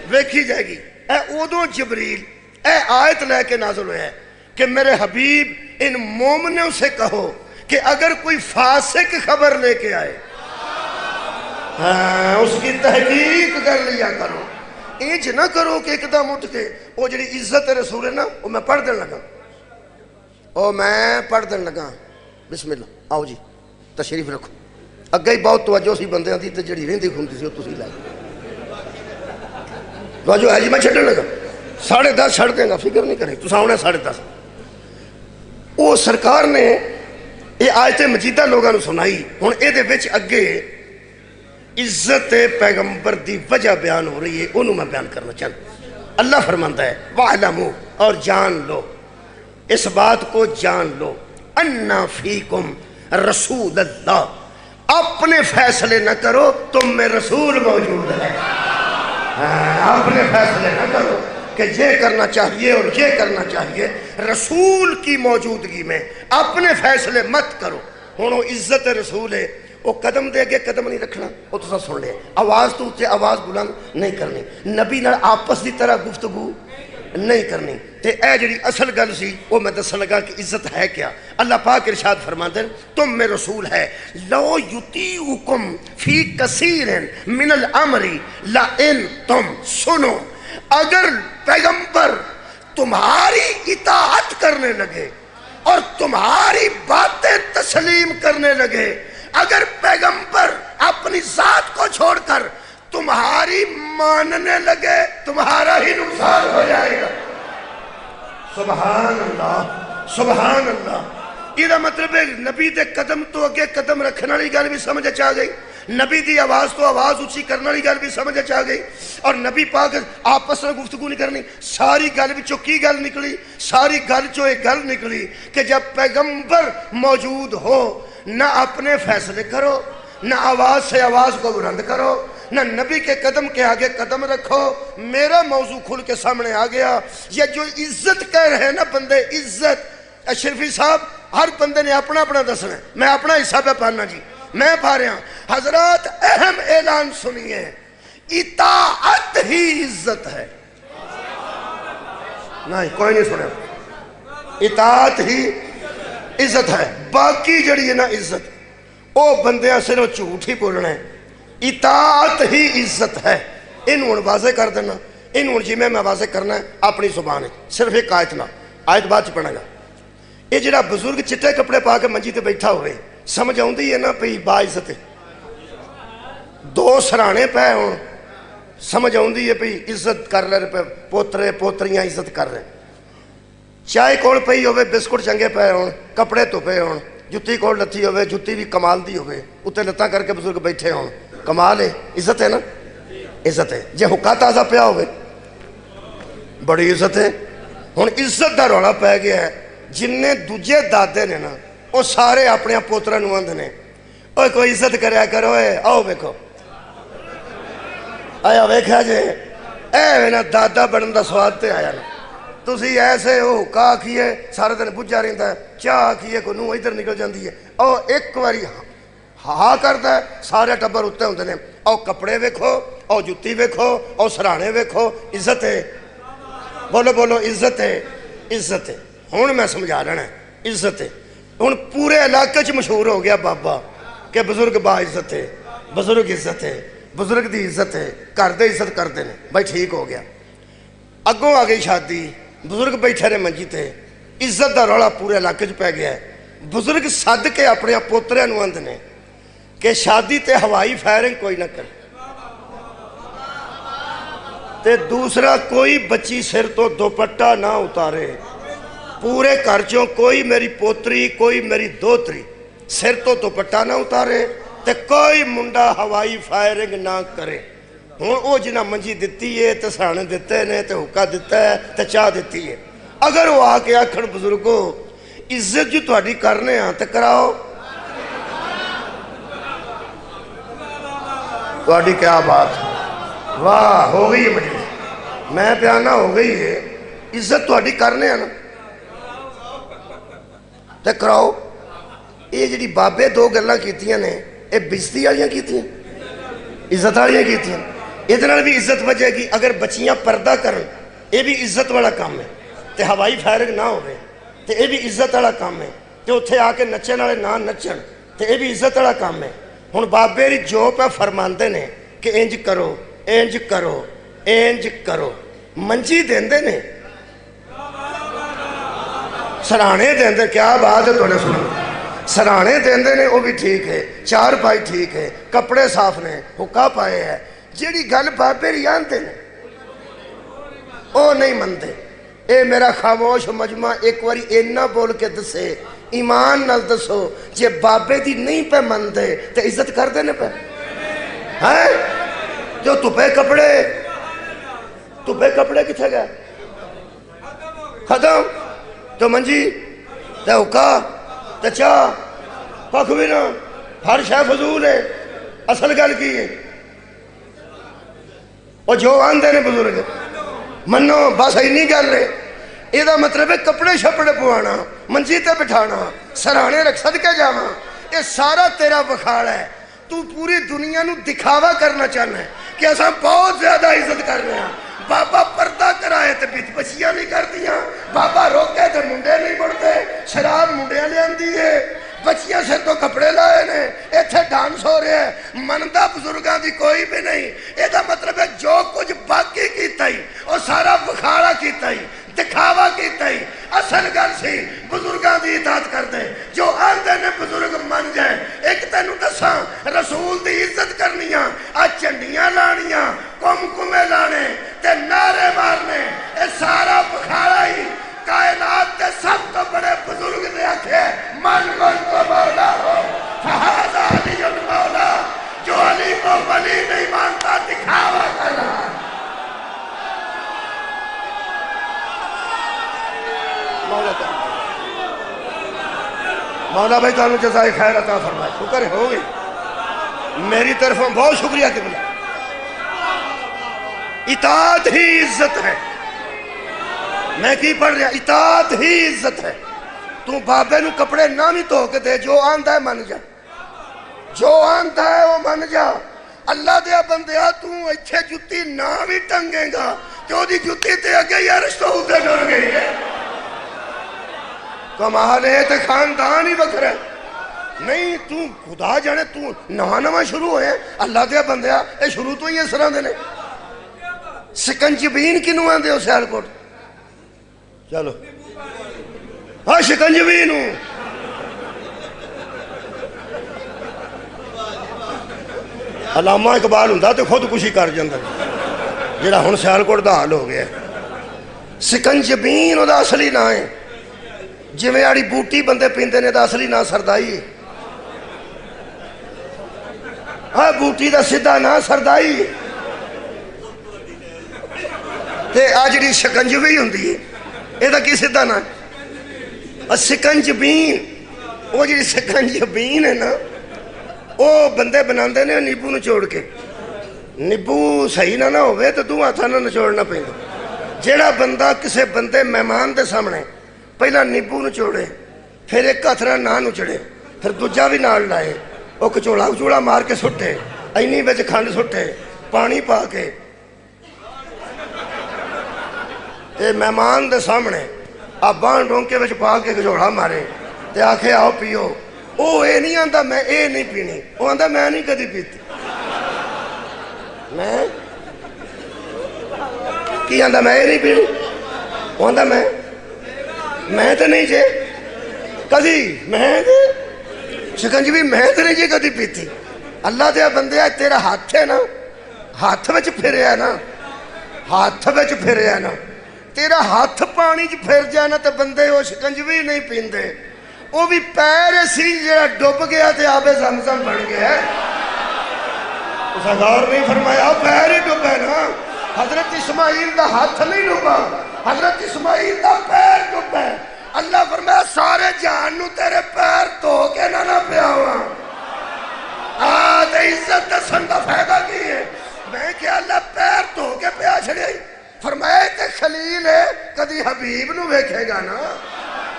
ویکھی جائے گی۔ اے ادوں جبریل اے آیت لے کے نازل ہوئے ہے کہ میرے حبیب ان مومنوں سے کہو کہ اگر کوئی فاسق خبر لے کے آئے اس کی تحقیق کر لیا کرو، انج نہ کرو کہ ایک دم اٹھ کے وہ جڑی عزت رسول ہے نا وہ میں پڑھ دین لگا، میں پڑھ دین لگا، بسم اللہ آؤ جی تشریف رکھو۔ اگے ہی بہت توجہ سی بندیاں دی تے جڑی رہندی کھوندی سی وہ تسی لے توجہ ہے جی۔ میں چھڈن لگا 10:30 چھڑ دیں گا، فکر نہیں کریں، تساں آنا 10:30۔ وہ سرکار نے یہ آیت مجیدہ لوگاں نو سنائی۔ ہن اے دے وچ اگے عزت پیغمبر دی وجہ بیان ہو رہی ہے، انہوں میں بیان کرنا چاہتا۔ اللہ فرمانتا ہے وَعْلَمُوا، اور جان لو، اس بات کو جان لو، اَنَّا فِيكُمْ رسول اللہ، اپنے فیصلے نہ کرو، تم میں رسول موجود ہے۔ اپنے فیصلے نہ کرو کہ یہ کرنا چاہیے اور یہ کرنا چاہیے، رسول کی موجودگی میں اپنے فیصلے مت کرو۔ ہونو عزت رسول ہے، وہ قدم دے گے قدم نہیں رکھنا، وہ تو سن لے، آواز تو اچھے آواز بلند نہیں کرنی، نبی نال آپس دی طرح گفتگو نہیں کرنی۔ تے اے جڑی اصل گل سی وہ میں دسن لگا کہ عزت ہے کیا۔ اللہ پاک ارشاد فرماتے ہیں تم میں رسول ہے، لو یطیعکم فی کثیر من الامر لئن، تم سنو اگر پیغمبر تمہاری اطاعت کرنے لگے اور تمہاری باتیں تسلیم کرنے لگے، اگر پیغمبر اپنی ذات کو چھوڑ کر تمہاری ماننے لگے تمہارا ہی نقصان ہو جائے گا۔ سبحان اللہ، سبحان اللہ۔ یہ مطلب ہے نبی دے قدم تو اگے قدم رکھنے والی گل بھی سمجھ آ گئی، نبی دی آواز تو آواز اچھی کرنے والی گل بھی سمجھ آ گئی، اور نبی پاک آپس میں گفتگو نہیں کرنی، ساری گل وچوں کی گل نکلی؟ ساری گل چوں ایک گل نکلی کہ جب پیغمبر موجود ہو نہ اپنے فیصلے کرو، نہ آواز سے آواز کو بلند کرو، نہ نبی کے قدم کے آگے قدم رکھو۔ میرا موضوع کھل کے سامنے آ گیا۔ یہ جو عزت کہہ رہے ہیں نا بندے، عزت، اشرفی صاحب ہر بندے نے اپنا اپنا دسنا ہے، میں اپنا حصہ پہ پانا جی، میں پا رہا ہوں۔ حضرات اہم اعلان سنیے، اطاعت ہی عزت ہے۔ نہیں کوئی نہیں سنے، اطاعت ہی عزت ہے، باقی جڑی ہے نا عزت او بندیاں صرف جھوٹ ہی بولنا ہے، اطاعت ہی عزت ہے۔ انہوں واضح کر دینا، انہوں جی میں واضح کرنا ہے اپنی زبان ہے، صرف ایک آیت نہ، آیت بعد چ پڑھا گا۔ یہ جڑا بزرگ چٹے کپڑے پا کے منجی تے بیٹھا ہوئے، سمجھ آؤندی ہے نا پئی با عزت ہے، دو سرانے پہ ہوں، سمجھ آؤندی ہے پئی عزت کر رہے پہ، پوترے پوتریاں عزت کر رہے، چائے کول پئی ہوئے، بسکٹ چنگے پہ ہوں، کپڑے تو پہ ہوں، جتی کول لتھی ہوئے، جتی بھی کمال دی ہوئے، اتنے لتاں کر کے بزرگ بیٹھے ہوں، کمال ہے، عزت ہے نا، عزت ہے۔ جے حکا تازہ پیا ہوئے بڑی عزت ہے۔ ہن عزت دا رولا پہ گیا ہے، جننے دوجے دادے نے نا وہ سارے اپنے پوترا نو آندے نے اوے کوئی عزت کریا کرو، اے آؤ ویکھو، آیا ویکھا جے اے نا دادا بنن دا سواد تے آیا نا، تسی ایسے ہو حکا آکھیے سارے دن بجھا رہندا ہے، چاہ آکھیے کو نو ادھر نکل جاندی ہے، او ایک واری ہاں کردا ہے سارے ٹبر اتنے ہوندے نے، او کپڑے ویکھو، او جتی ویکھو، او سرانے ویکھو، عزت ہے، بولو بولو عزت ہے، عزت ہے۔ ہن میں سمجھا لینا ہے عزت ہے۔ ہن پورے علاقے چ مشہور ہو گیا بابا کہ بزرگ با عزت ہے، بزرگ عزت ہے، بزرگ دی عزت ہے، گھر دے عزت کرتے ہیں، بھائی ٹھیک ہو گیا۔ اگوں آ گئی شادی، بزرگ بیٹھے نے منجی تے، عزت دا رولا پورے علاقے چ پی گیا ہے۔ بزرگ سد کے اپنے پوترے نو آندے نے کہ شادی تے ہوائی فائرنگ کوئی نہ کرے، تے دوسرا کوئی بچی سر تو دوپٹہ نہ اتارے، پورے گھر چوں کوئی میری پوتری کوئی میری دوتری سر تو دوپٹہ نہ اتارے، تے کوئی منڈا ہوائی فائرنگ نہ کرے۔ ہوں وہ جنہ منجی دیتی ہے تے سرانے دیتے نے تے حکا دیتا ہے تے چاہ دیتی ہے، اگر وہ آ کے آکھن بزرگو عزت جو تہاڈی کرنے ہاں تے کراؤ، تہاڈی کیا بات ہے، واہ ہو گئی ہے مجھے، میں پیانا ہو گئی ہے، عزت تہاڈی کرنے ہاں نا تے کراؤ۔ یہ جڑی بابے دو گلاں کیتیاں نے یہ بزتی والیاں کیتیاں، عزت والیاں کیتیاں، یہ بھی عزت بجے گی۔ اگر بچیاں پردہ کرن یہ بھی عزت والا کام ہے، تے ہوائی فائرنگ نہ ہوئے تے یہ بھی عزت والا کام ہے، تے اتھے آ کے نچن والے نہ نچن تے یہ بھی عزت والا کام ہے۔ ہن بابے ری جو پہ فرماندے نے کہ انج کرو انج کرو انج کرو، منجی دیندے نے، سرانے دیندے، کیا بات ہے تھوڑے سنو، سرانے دیندے نے وہ بھی ٹھیک ہے، چار پائی ٹھیک ہے، کپڑے صاف نے، حکا پائے ہے، جیڑی گل بابے ری آندے نے او نہیں مندے۔ اے میرا خاموش مجمع ایک واری اینا بول کے دسے، ایمان نال دسو، جے بابے دی نہیں پہ مندے تے عزت کر دینے پہ ہیں؟ جو تپے کپڑے کتھے گئے ختم، تو منجی تے حکا تے چاہ کھ بھی نہ، ہر شے فضول ہے، اصل گل کی ہے اور جو آندے نے بزرگ منو، بس اینی گل ہے۔ یہ مطلب ہے کپڑے شپڑے پوانا، منجی تے بٹھانا، سرانے رکھ صدقے جاواں، یہ سارا تیرا بخار ہے۔ تو پوری دنیا نو دکھاوا کرنا چاہنا ہے کہ ایسا بہت زیادہ عزت کر رہے ہیں۔ بابا پردہ کرائے تے بچ بچیاں نہیں کر دیاں، بابا روکے تے منڈے نہیں بڑھتے، شراب منڈیاں لے آندی ہے، بچیاں سر تو کپڑے لائے نے، ایتھے ڈانس ہو رہے ہیں، مندہ بزرگاں دی کوئی بھی نہیں۔ یہ مطلب ہے جو کچھ باقی کیتا ہی وہ سارا بخارا کیتا ہی، دکھاوا کیتا ہی، اصل گل سی بزرگاں دی اطاعت کر دے جو آندے نے بزرگ من جائے ایک تینوں دساں رسول دی عزت کرنیاں چنڈیاں لانیاں کمکمے لانے تے نعرے مارنے اے سارا بخارا ہی کائنات کے سب تو بڑے بزرگ نے آکھے من کو مولا ہو فہذا علی المولا جو علی کو ولی نہیں مانتا دکھاوا کر رہا مولا بھائی تانوں جزائے خیر عطا فرمائے شکر ہو گئی میری طرفوں بہت شکریہ قبلہ اطاعت ہی عزت ہے میں کی پڑھ رہا اطاعت ہی عزت ہے تو بابے نو کپڑے نہ بھی دھو کے دے جو آندا ہے من جا جو آندا ہے وہ من جا اللہ دیا بندیا تو ایتھے جُتی نہ بھی ٹنگے گا جو دی جُتی تے اگے یارش تو ہوتے ڈر گئی ہے کمال ہے تے خاندان ہی بکر ہے نہیں تو خدا جانے تو نواں شروع ہوئے اللہ دیا بندیا اے شروع تو ہی اس طرح دینے سکنجبین کنوں آن دے ہو سیال کوٹ چلو ہاں شکنجبین ہوں علامہ اقبال ہوں تو خود کشی کر جاندہ جڑا ہن سیال کوٹ دا حال ہو گیا سکنجبین دا اصلی نہ ہے جویں آڑی بوٹی بندے پیندے نے دا اصلی نہ سردائی ہاں بوٹی دا سدھا نہ سردائی تے آجڑی شکنجوی ہوندی ہے اے دا کی سدھا نہ سکنجبین وہ جڑی سکنجبین ہے نا وہ بندے بناندے نے نیبو نو چھوڑ کے نیبو صحیح نہ ہوئے تو دو ہاتھاں نہ چھوڑنا پیندا جیڑا بندہ کسے بندے مہمان دے سامنے پہلا نیبو نو چھوڑے پھر ایک ہاتھ نہ نچڑے پھر دوجا بھی نال لائے وہ کچوڑا مار کے سٹے اینی وچ کھنڈ سٹے پانی پا کے تے مہمان دے سامنے آپ بان ڈونکے وچ پا کے کچوڑا مارے تے آکھے آؤ پیو او اے نہیں آندا میں اے نہیں پینی وہ آندا میں نہیں کدی پیتی میں کی آندا میں اے نہیں پینی وہ آندا میں تو نہیں جے کدی میں شکنجوی میں تو نہیں جے کدی پیتی اللہ دیا بندیا تیرا ہاتھ ہے نا ہاتھ وچ پھریا نا ہاتھ وچ پھریا نا تیرا ہاتھ پانی چ پھر جائے نا تو بندے وہ شکنجوی نہیں پیندے وہ بھی پیر سی جڑا ڈب گیا تے آب زمزم بن گیا اس غور نہیں فرمایا پیر ہی ڈبے نا حضرت اسماعیل دا ہاتھ نہیں ڈبا حضرت اسماعیل دا پیر ڈبے اللہ فرمایا سارے جہان نو تیرے پیر دھو کے نہ پیاواں تے عزت دسن دا فائدہ کی ہے میں کیا اللہ پیر دھو کے پیا چھڑیا فرمایا تے خلیل ہے کدی حبیب نو ویکھے گا نا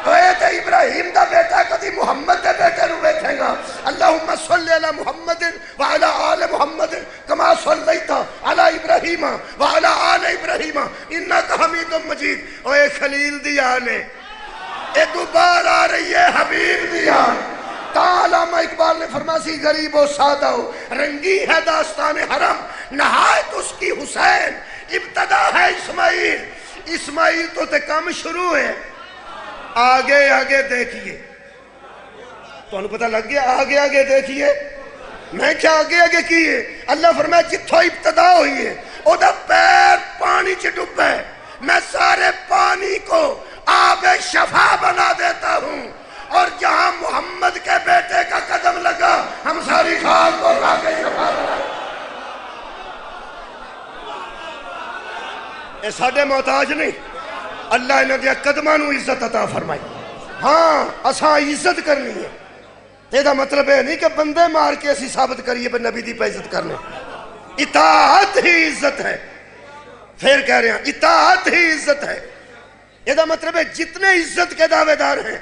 اے تے ابراہیم دا بیٹا کدی محمد دے بیٹے نو ویکھے گا اللہم صلی علی محمد وعلی آل محمد کما صلیت علی ابراہیم وعلی آل ابراہیم انکا حمید مجید اے خلیل دی آل ہے اے دوبار آ رہی ہے حبیب دی آل تا علامہ اقبال نے فرماسی غریب و سادہ ہو رنگی ہے داستان حرم نہایت اس کی حسین ابتدا ہے اسماعیل اسماعیل تو تے کم شروع ہے آگے آگے دیکھئے تو انہوں پتہ لگ گیا آگے آگے دیکھئے میں کیا آگے آگے کیے اللہ فرمایا جتھو ابتدا ہوئی ہے او دا پیر پانی چ ڈبے میں سارے پانی کو آب شفا بنا دیتا ہوں اور جہاں محمد کے بیٹے کا قدم لگا ہم ساری خاک کو آب شفا بنا اے ساڑھے محتاج نہیں اللہ انہوں دیا قدمانو عزت عطا فرمائی ہاں اساں عزت کرنی ہے تیدا مطلب ہے نہیں کہ بندے مار کے اسی ثابت کریے پر نبی دی پہ عزت کرنے اطاعت ہی عزت ہے پھر کہہ رہے ہیں اطاعت ہی عزت ہے یہ دا مطلب ہے جتنے عزت کے دعوے دار ہیں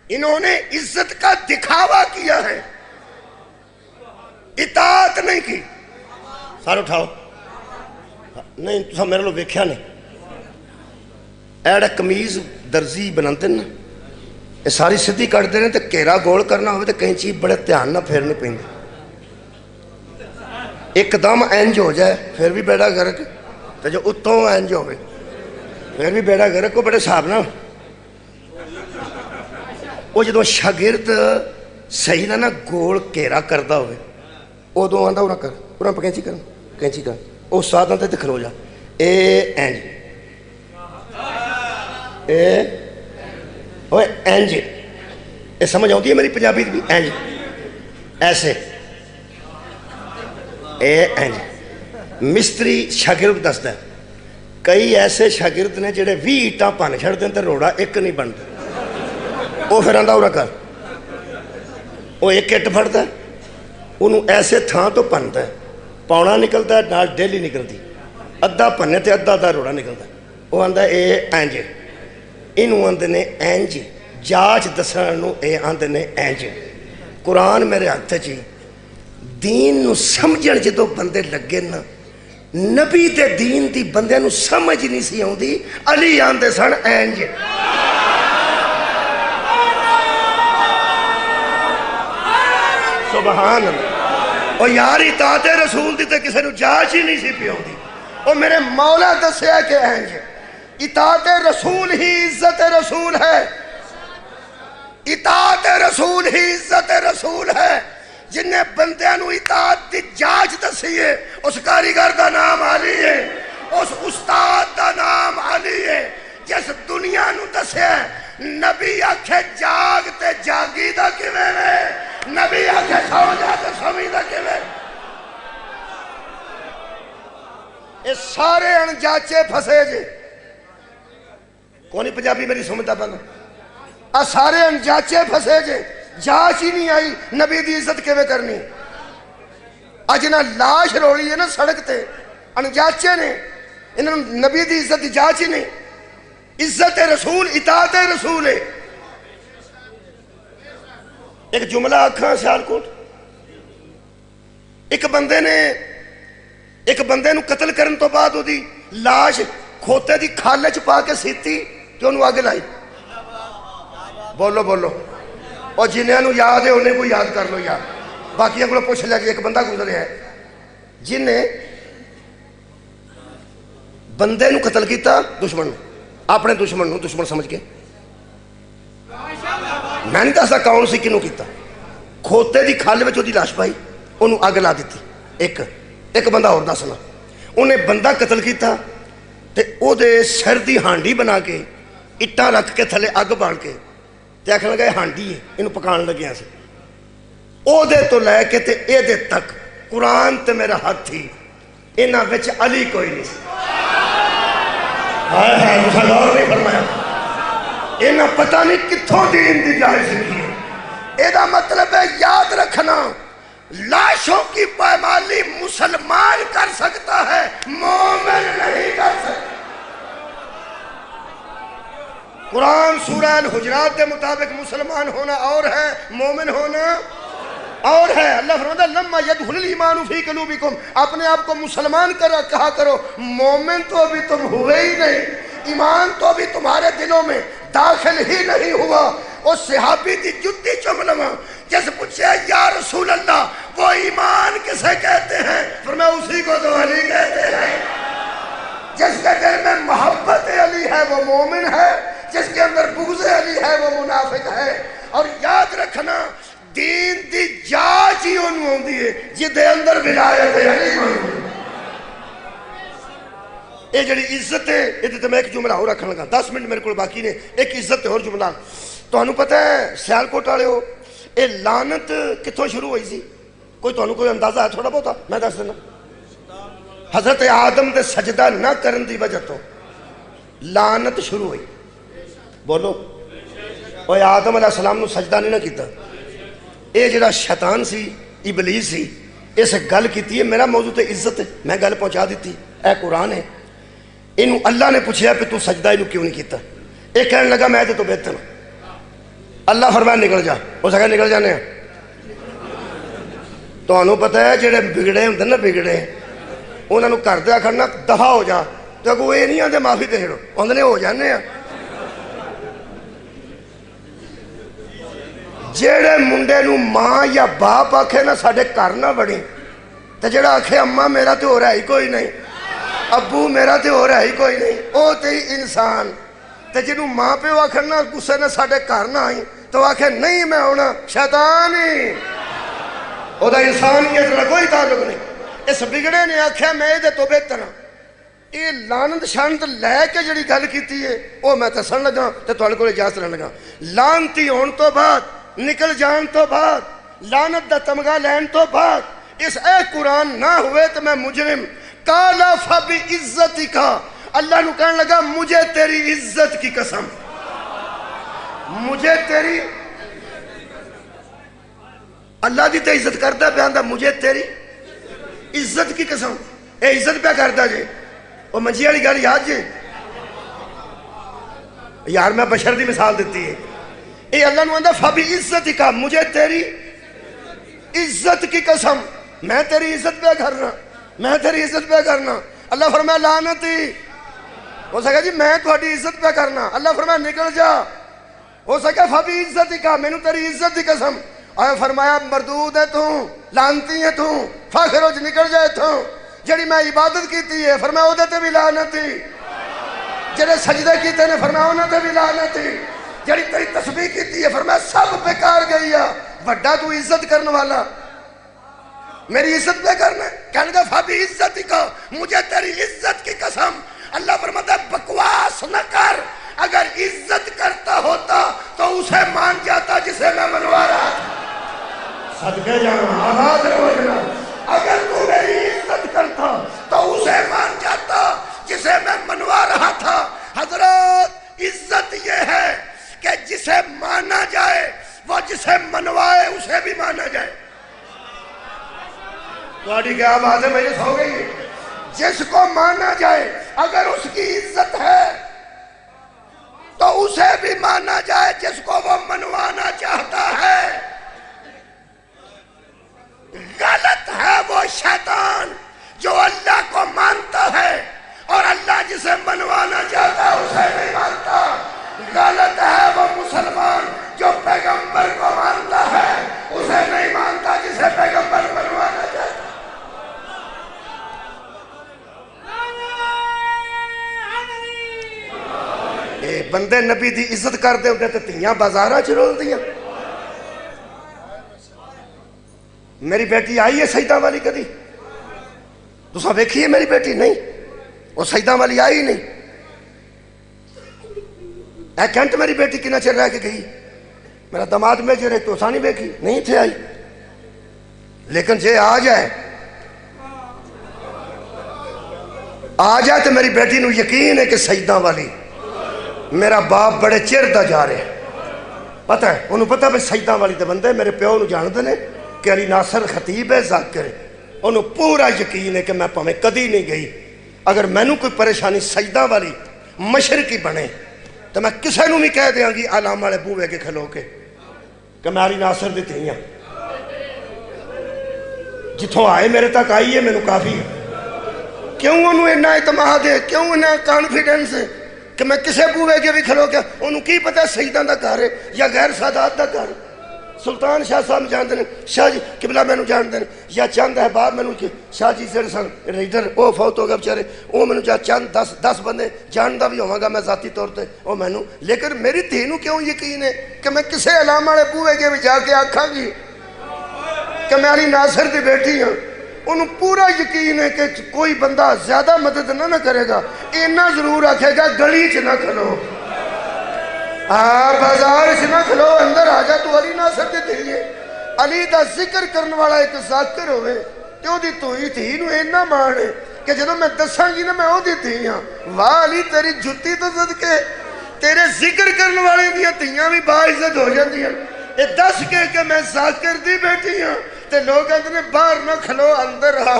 انہوں نے عزت کا دکھاوا کیا ہے اطاعت نہیں کی سار اٹھاؤ نہیں تو میرے لوگ ویکھیا نہیں ایڑا کمیز درزی بناتے نا یہ ساری سدھی کٹ دینے تو کیرا گول کرنا ہوئے تو کہیں چیز بڑے دھیان نہ پھیرنے پہنے ایک دم اینج ہو جائے پھر بھی بیڑا گرک تو جو اتوں اینج ہوئے پھر بھی بیڑا گرک کو بڑے صاحب نہ وہ جدو شاگرد صحیح نہ گول گھیرا کرتا ہوئے ادو آتا انہیں کر انہیں کینچی کر کینچی کر وہ استاد آتا تے کھلو جا اے اینج اینج یہ سمجھ آتی ہے میری پنجابی بھی اینج ایسے اے اینج مستری شاگرد دستا ہے کئی ایسے شاگرد نے جڑے 20 اٹاں پن چھڑ دیں تے روڑا ایک نہیں بنتا وہ پھر آندا انہیں کر وہ ایک اٹ پھڑتا ہے انہوں ایسے تھان تو پنتا ہے پونا نکلتا ہے نال ڈیلی نکلتی ادھا پنے تے ادھا روڑا نکلتا ہے وہ آندا اے اینج انہوں آندے نے اینج جاچ دسانوں اے آندے نے اینج قرآن میرے ہاتھ چی دین نو سمجھن جدو بندے لگے نا نبی دے دین دی بندے نو سمجھ نہیں سی آؤں دی علی آندے سن اینج سبحان اللہ اور یار اطاعت رسول دی تے کسے نو جاچ ہی نہیں سی پی آؤں دی اور میرے مولا دسیا کہ اینج اطاعت رسول ہی عزت رسول ہے اطاعت رسول ہی عزت رسول ہے جن نے بندیاں نو اطاعت دی جاچ دسی ہے اس کاریگر دا نام علی ہے اس استاد دا نام علی ہے جس دنیا نو دسے نبی آکھے جاگ تے جاگی دا کیویں ہے نبی آکھے سو جا تے سویں دا کیویں یہ سارے انجاچے پھسے جے کونی پنجابی میری سمجھتا بند سارے انجاچے پھسے جے جاچ ہی نہیں آئی نبی دی عزت کیویں کرنی اج نہ لاش روڑی ہے نا سڑک تے انجاچے نے انہوں نبی دی عزت دی جاچ ہی نہیں عزت رسول اطاعت رسول ہے ایک جملہ آکھاں سیالکوٹ ایک بندے نو قتل کرن تو بعد ہو دی لاش کھوتے دی کھالے چ پا کے سیتی کہ انہوں آگے لائی بولو بولو اور جنہیں نو یاد ہے انہیں کو یاد کر لو یار باقی کو پوچھ لیا کہ ایک بندہ گزرے ہے جنہیں بندے نو قتل کیتا دشمن نو اپنے دشمن نو دشمن سمجھ کے میں نہیں دستا کون سی کنوں کیتا کھوتے دی کھالے میں دی لاش پائی انہوں آگ لا دیتی ایک بندہ اور دسنا انہیں بندہ قتل کیتا تے او دے سر دی ہانڈی بنا کے اٹاں رکھ کے تھلے اگ بان کے تے آکھن لگا ہانڈی ہے انہوں پکان لگیا سے او دے تو لے کے تے اے دے تک قرآن تے میرا ہاتھ تھی انہاں وچ علی کوئی نہیں ہائے مسا غور نہیں فرمایا انہاں پتہ نہیں کتھوں دین دی جائے سکی ہے اے دا مطلب ہے یاد رکھنا لاشوں کی پائمالی مسلمان کر سکتا ہے مومن نہیں کر سکتا قرآن سورہ الحجرات کے مطابق مسلمان ہونا اور ہے مومن ہونا اور ہے اللہ فرماتا ہے لما یدخل الایمان فی قلوبکم اپنے آپ کو مسلمان کہا کرو مومن تو ابھی تم ہوئے ہی نہیں ایمان تو ابھی تمہارے دلوں میں داخل ہی نہیں ہوا اور صحابی دی جتی چملما جیسے پوچھے یا رسول اللہ وہ ایمان کسے کہتے ہیں فرمایا اسی کو تو علی کہتے ہیں جس کے دل میں محبت علی ہے وہ مومن ہے جس کے اندر بغض علی ہے وہ منافق ہے اور یاد رکھنا دین دی جاچ ہی انہوں ہوندی ہے جدے اندر ولایت علی ہوندی یہ جڑی عزت ہے یہ تو میں ایک جملہ ہو رکھنے لگا 10 منٹ میرے کو باقی نے ایک عزت اور جملہ تو انہوں پتہ ہے سیالکوٹ والے ہو یہ لعنت کتوں شروع ہوئی سی کوئی اندازہ ہے تھوڑا بہت میں دس دینا حضرت آدم دے سجدہ نہ کرن دی وجہ تو لعنت شروع ہوئی بولو اوہ آدم علیہ السلام نو سجدہ نہیں نہ کیتا اے جڑا شیطان سی ابلیس سی اسے گل کیتی ہے میرا موضوع تے عزت ہے میں گل پہنچا دیتی اے قرآن ہے انہوں اللہ نے پوچھیا کہ تو سجدہ انہوں کیوں نہیں کیتا ایک کہنے لگا میں تو بہتر اللہ فرمایا نکل جا ہو سکا نکل جانے ہیں تو انہوں پتہ ہے جڑے بگڑے ہوں نا بگڑے انہوں نے کر دیا کرنا دفع ہو جا تو اگو یہ نہیں آتے معافی دے رہو انہوں نے ہو جانے ہیں جڑے منڈے نو ماں یا باپ آکھے نا ساڑھے کرنا بڑی تو جڑا آکھے اممہ میرا تو ہو رہا ہی کوئی نہیں ابو میرا تو ہو رہا ہی کوئی نہیں او تے انسان تے جنہوں ماں پہ آکھنا گسے نے ساڑھے کرنا آئی تو آکھے نہیں میں ہونا شیطان ہی، وہ دا انسانیت نال کوئی تعلق نہیں۔ اس بگڑے نے آکھیا میں دے تو بہتر ہاں، یہ لانت شانت لے کے جڑی گل کیتی ہے وہ میں دسن لگا تے تہاڈے کول اجازت لین لگا۔ لانتی ہون تو بعد، نکل جان تو بعد، لانت دا تمغہ لین تو بعد اس اے قرآن نہ ہوئے تو میں مجرم۔ کالا فبعزتک، اللہ نو کہنے لگا مجھے تیری عزت کی قسم، مجھے تیری، اللہ دی تے عزت کردا پیا آندا مجھے تیری عزت کی قسم۔ اے عزت پیا کردا جے، وہ منجی والی گل یاد جے یار، میں بشر دی مثال دیتی ہے۔ اے اللہ نو آندا فبعزتک، مجھے تیری عزت کی قسم، میں تیری عزت پہ کرنا، میں تیری عزت پہ کرنا۔ اللہ فرمایا لعنتی، ہو سکا جی میں تھوڑی عزت پہ کرنا، اللہ فرمایا نکل جا، ہو سکا فبعزتک، مینوں تیری عزت کی قسم۔ اور فرمایا مردود ہے تو، لعنتی ہے تو، فاخرج نکل جائے تو، جڑی میں عبادت کیتی ہے فرمایا او دے تے بھی لعنتی، جڑے سجدے کیتے نے فرمایا انہاں تے بھی لعنتی، جڑی تیری تسبیح کیتی ہے فرمایا سب بیکار گئی ہے، بڑا تو عزت کرنے والا میری عزت پہ کرنا ہے۔ کہنے گا فبعزتک، مجھے تیری عزت کی قسم۔ اللہ فرماتا ہے بکواس نہ کر، اگر عزت کرتا ہوتا تو اسے مان جاتا جسے میں منوا رہا تھا۔ صدقے جانا آباد رہنا، اگر تو میری عزت کرتا تو اسے مان جاتا جسے میں منوا رہا تھا۔ حضرات عزت یہ ہے کہ جسے مانا جائے وہ جسے منوائے اسے بھی مانا جائے۔ تھوڑی کیا بات ہے، میں یہ سو گئی، جس کو مانا جائے اگر اس کی عزت ہے تو اسے بھی مانا جائے جس کو وہ منوانا چاہتا ہے۔ غلط ہے وہ شیطان جو اللہ کو مانتا ہے اور اللہ جسے منوانا چاہتا ہے اسے نہیں مانتا۔ غلط ہے وہ مسلمان جو پیغمبر کو مانتا ہے اسے نہیں مانتا جسے پیغمبر منوانا چاہتا ہے۔ اے بندے نبی دی عزت کر دے ہوندے تے تیاں بازاراں چ رول دیاں۔ میری بیٹی آئی ہے سجدہ والی کدی؟ تساں ویکھی ہے میری بیٹی؟ نہیں، وہ سجدہ والی آئی نہیں۔ اے کینٹ میری بیٹی کنا چر رہ کے گئی، میرا دماد میجر ہے تو سانی ویکھی نہیں تھے آئی، لیکن جے آ جائے تو میری بیٹی نو یقین ہے کہ سجدہ والی میرا باپ بڑے چیر دا جا رہے ہیں، پتہ ہے انہوں پتہ ہے سجدہ والی دے بندے میرے پیو نو جاندے نے کہ علی ناصر خطیب ہے ذاکر ہے، انہوں پورا یقین ہے کہ میں پاویں کدی نہیں گئی، اگر میں نو کوئی پریشانی سجدہ والی مشرقی بنے تو میں کسے نو نہیں کہہ دیاں گی علامہ والے بوئے کے کھلو کے کہ میں علی ناصر دی تھیاں، جتھوں آئے میرے تک آئی ہے میں نو کافی ہے۔ کیوں انہوں اتنا اعتماد ہے، کیوں انہوں کانفیڈنس ہے کہ میں کسے بوئے کے بھی کھلو کے، انہوں کی پتہ سجدہ دا گھر ہے یا غیر سادات دا گھر۔ سلطان شاہ صاحب جاندے نے، شاہ جی قبلہ میں نو جاندے نے، یا چند احباب میں نو شاہ جی سے سن ریڈر وہ فوت ہو گئے بچارے، وہ میں نو چند 10 بندے جاندہ بھی ہوں گا میں ذاتی طور تے وہ میں نو، لیکن میری دھی نو کیوں یقین ہے کہ میں کسے علامہ والے بوئے کے بھی جا کے آکھاں گی کہ میں علی ناصر دی بیٹی ہوں، انہوں پورا یقین ہے کہ کوئی بندہ زیادہ مدد نہ کرے گا، اتنا ضرور آکھے گا گلی چ نہ کھلو، بازار چ نہ کھلو، اندر آ جا تو علی ناصر دی دھی ہے۔ علی دا ذکر کرنے والا ایک ذاکر ہوئے تے او دی توئی تھی نو اتنا مان ہے کہ جدوں میں دساں گی نا میں او دی تھی ہاں، واہ علی تیری جُتی تو صدقے تیرے ذکر کرنے والے دیاں تھیاں بھی باعزت ہو جاندیاں، اے دس کے میں ذاکر دی بیٹی ہاں تے لوگ کہتے ہیں باہر نہ کھلو اندر آ،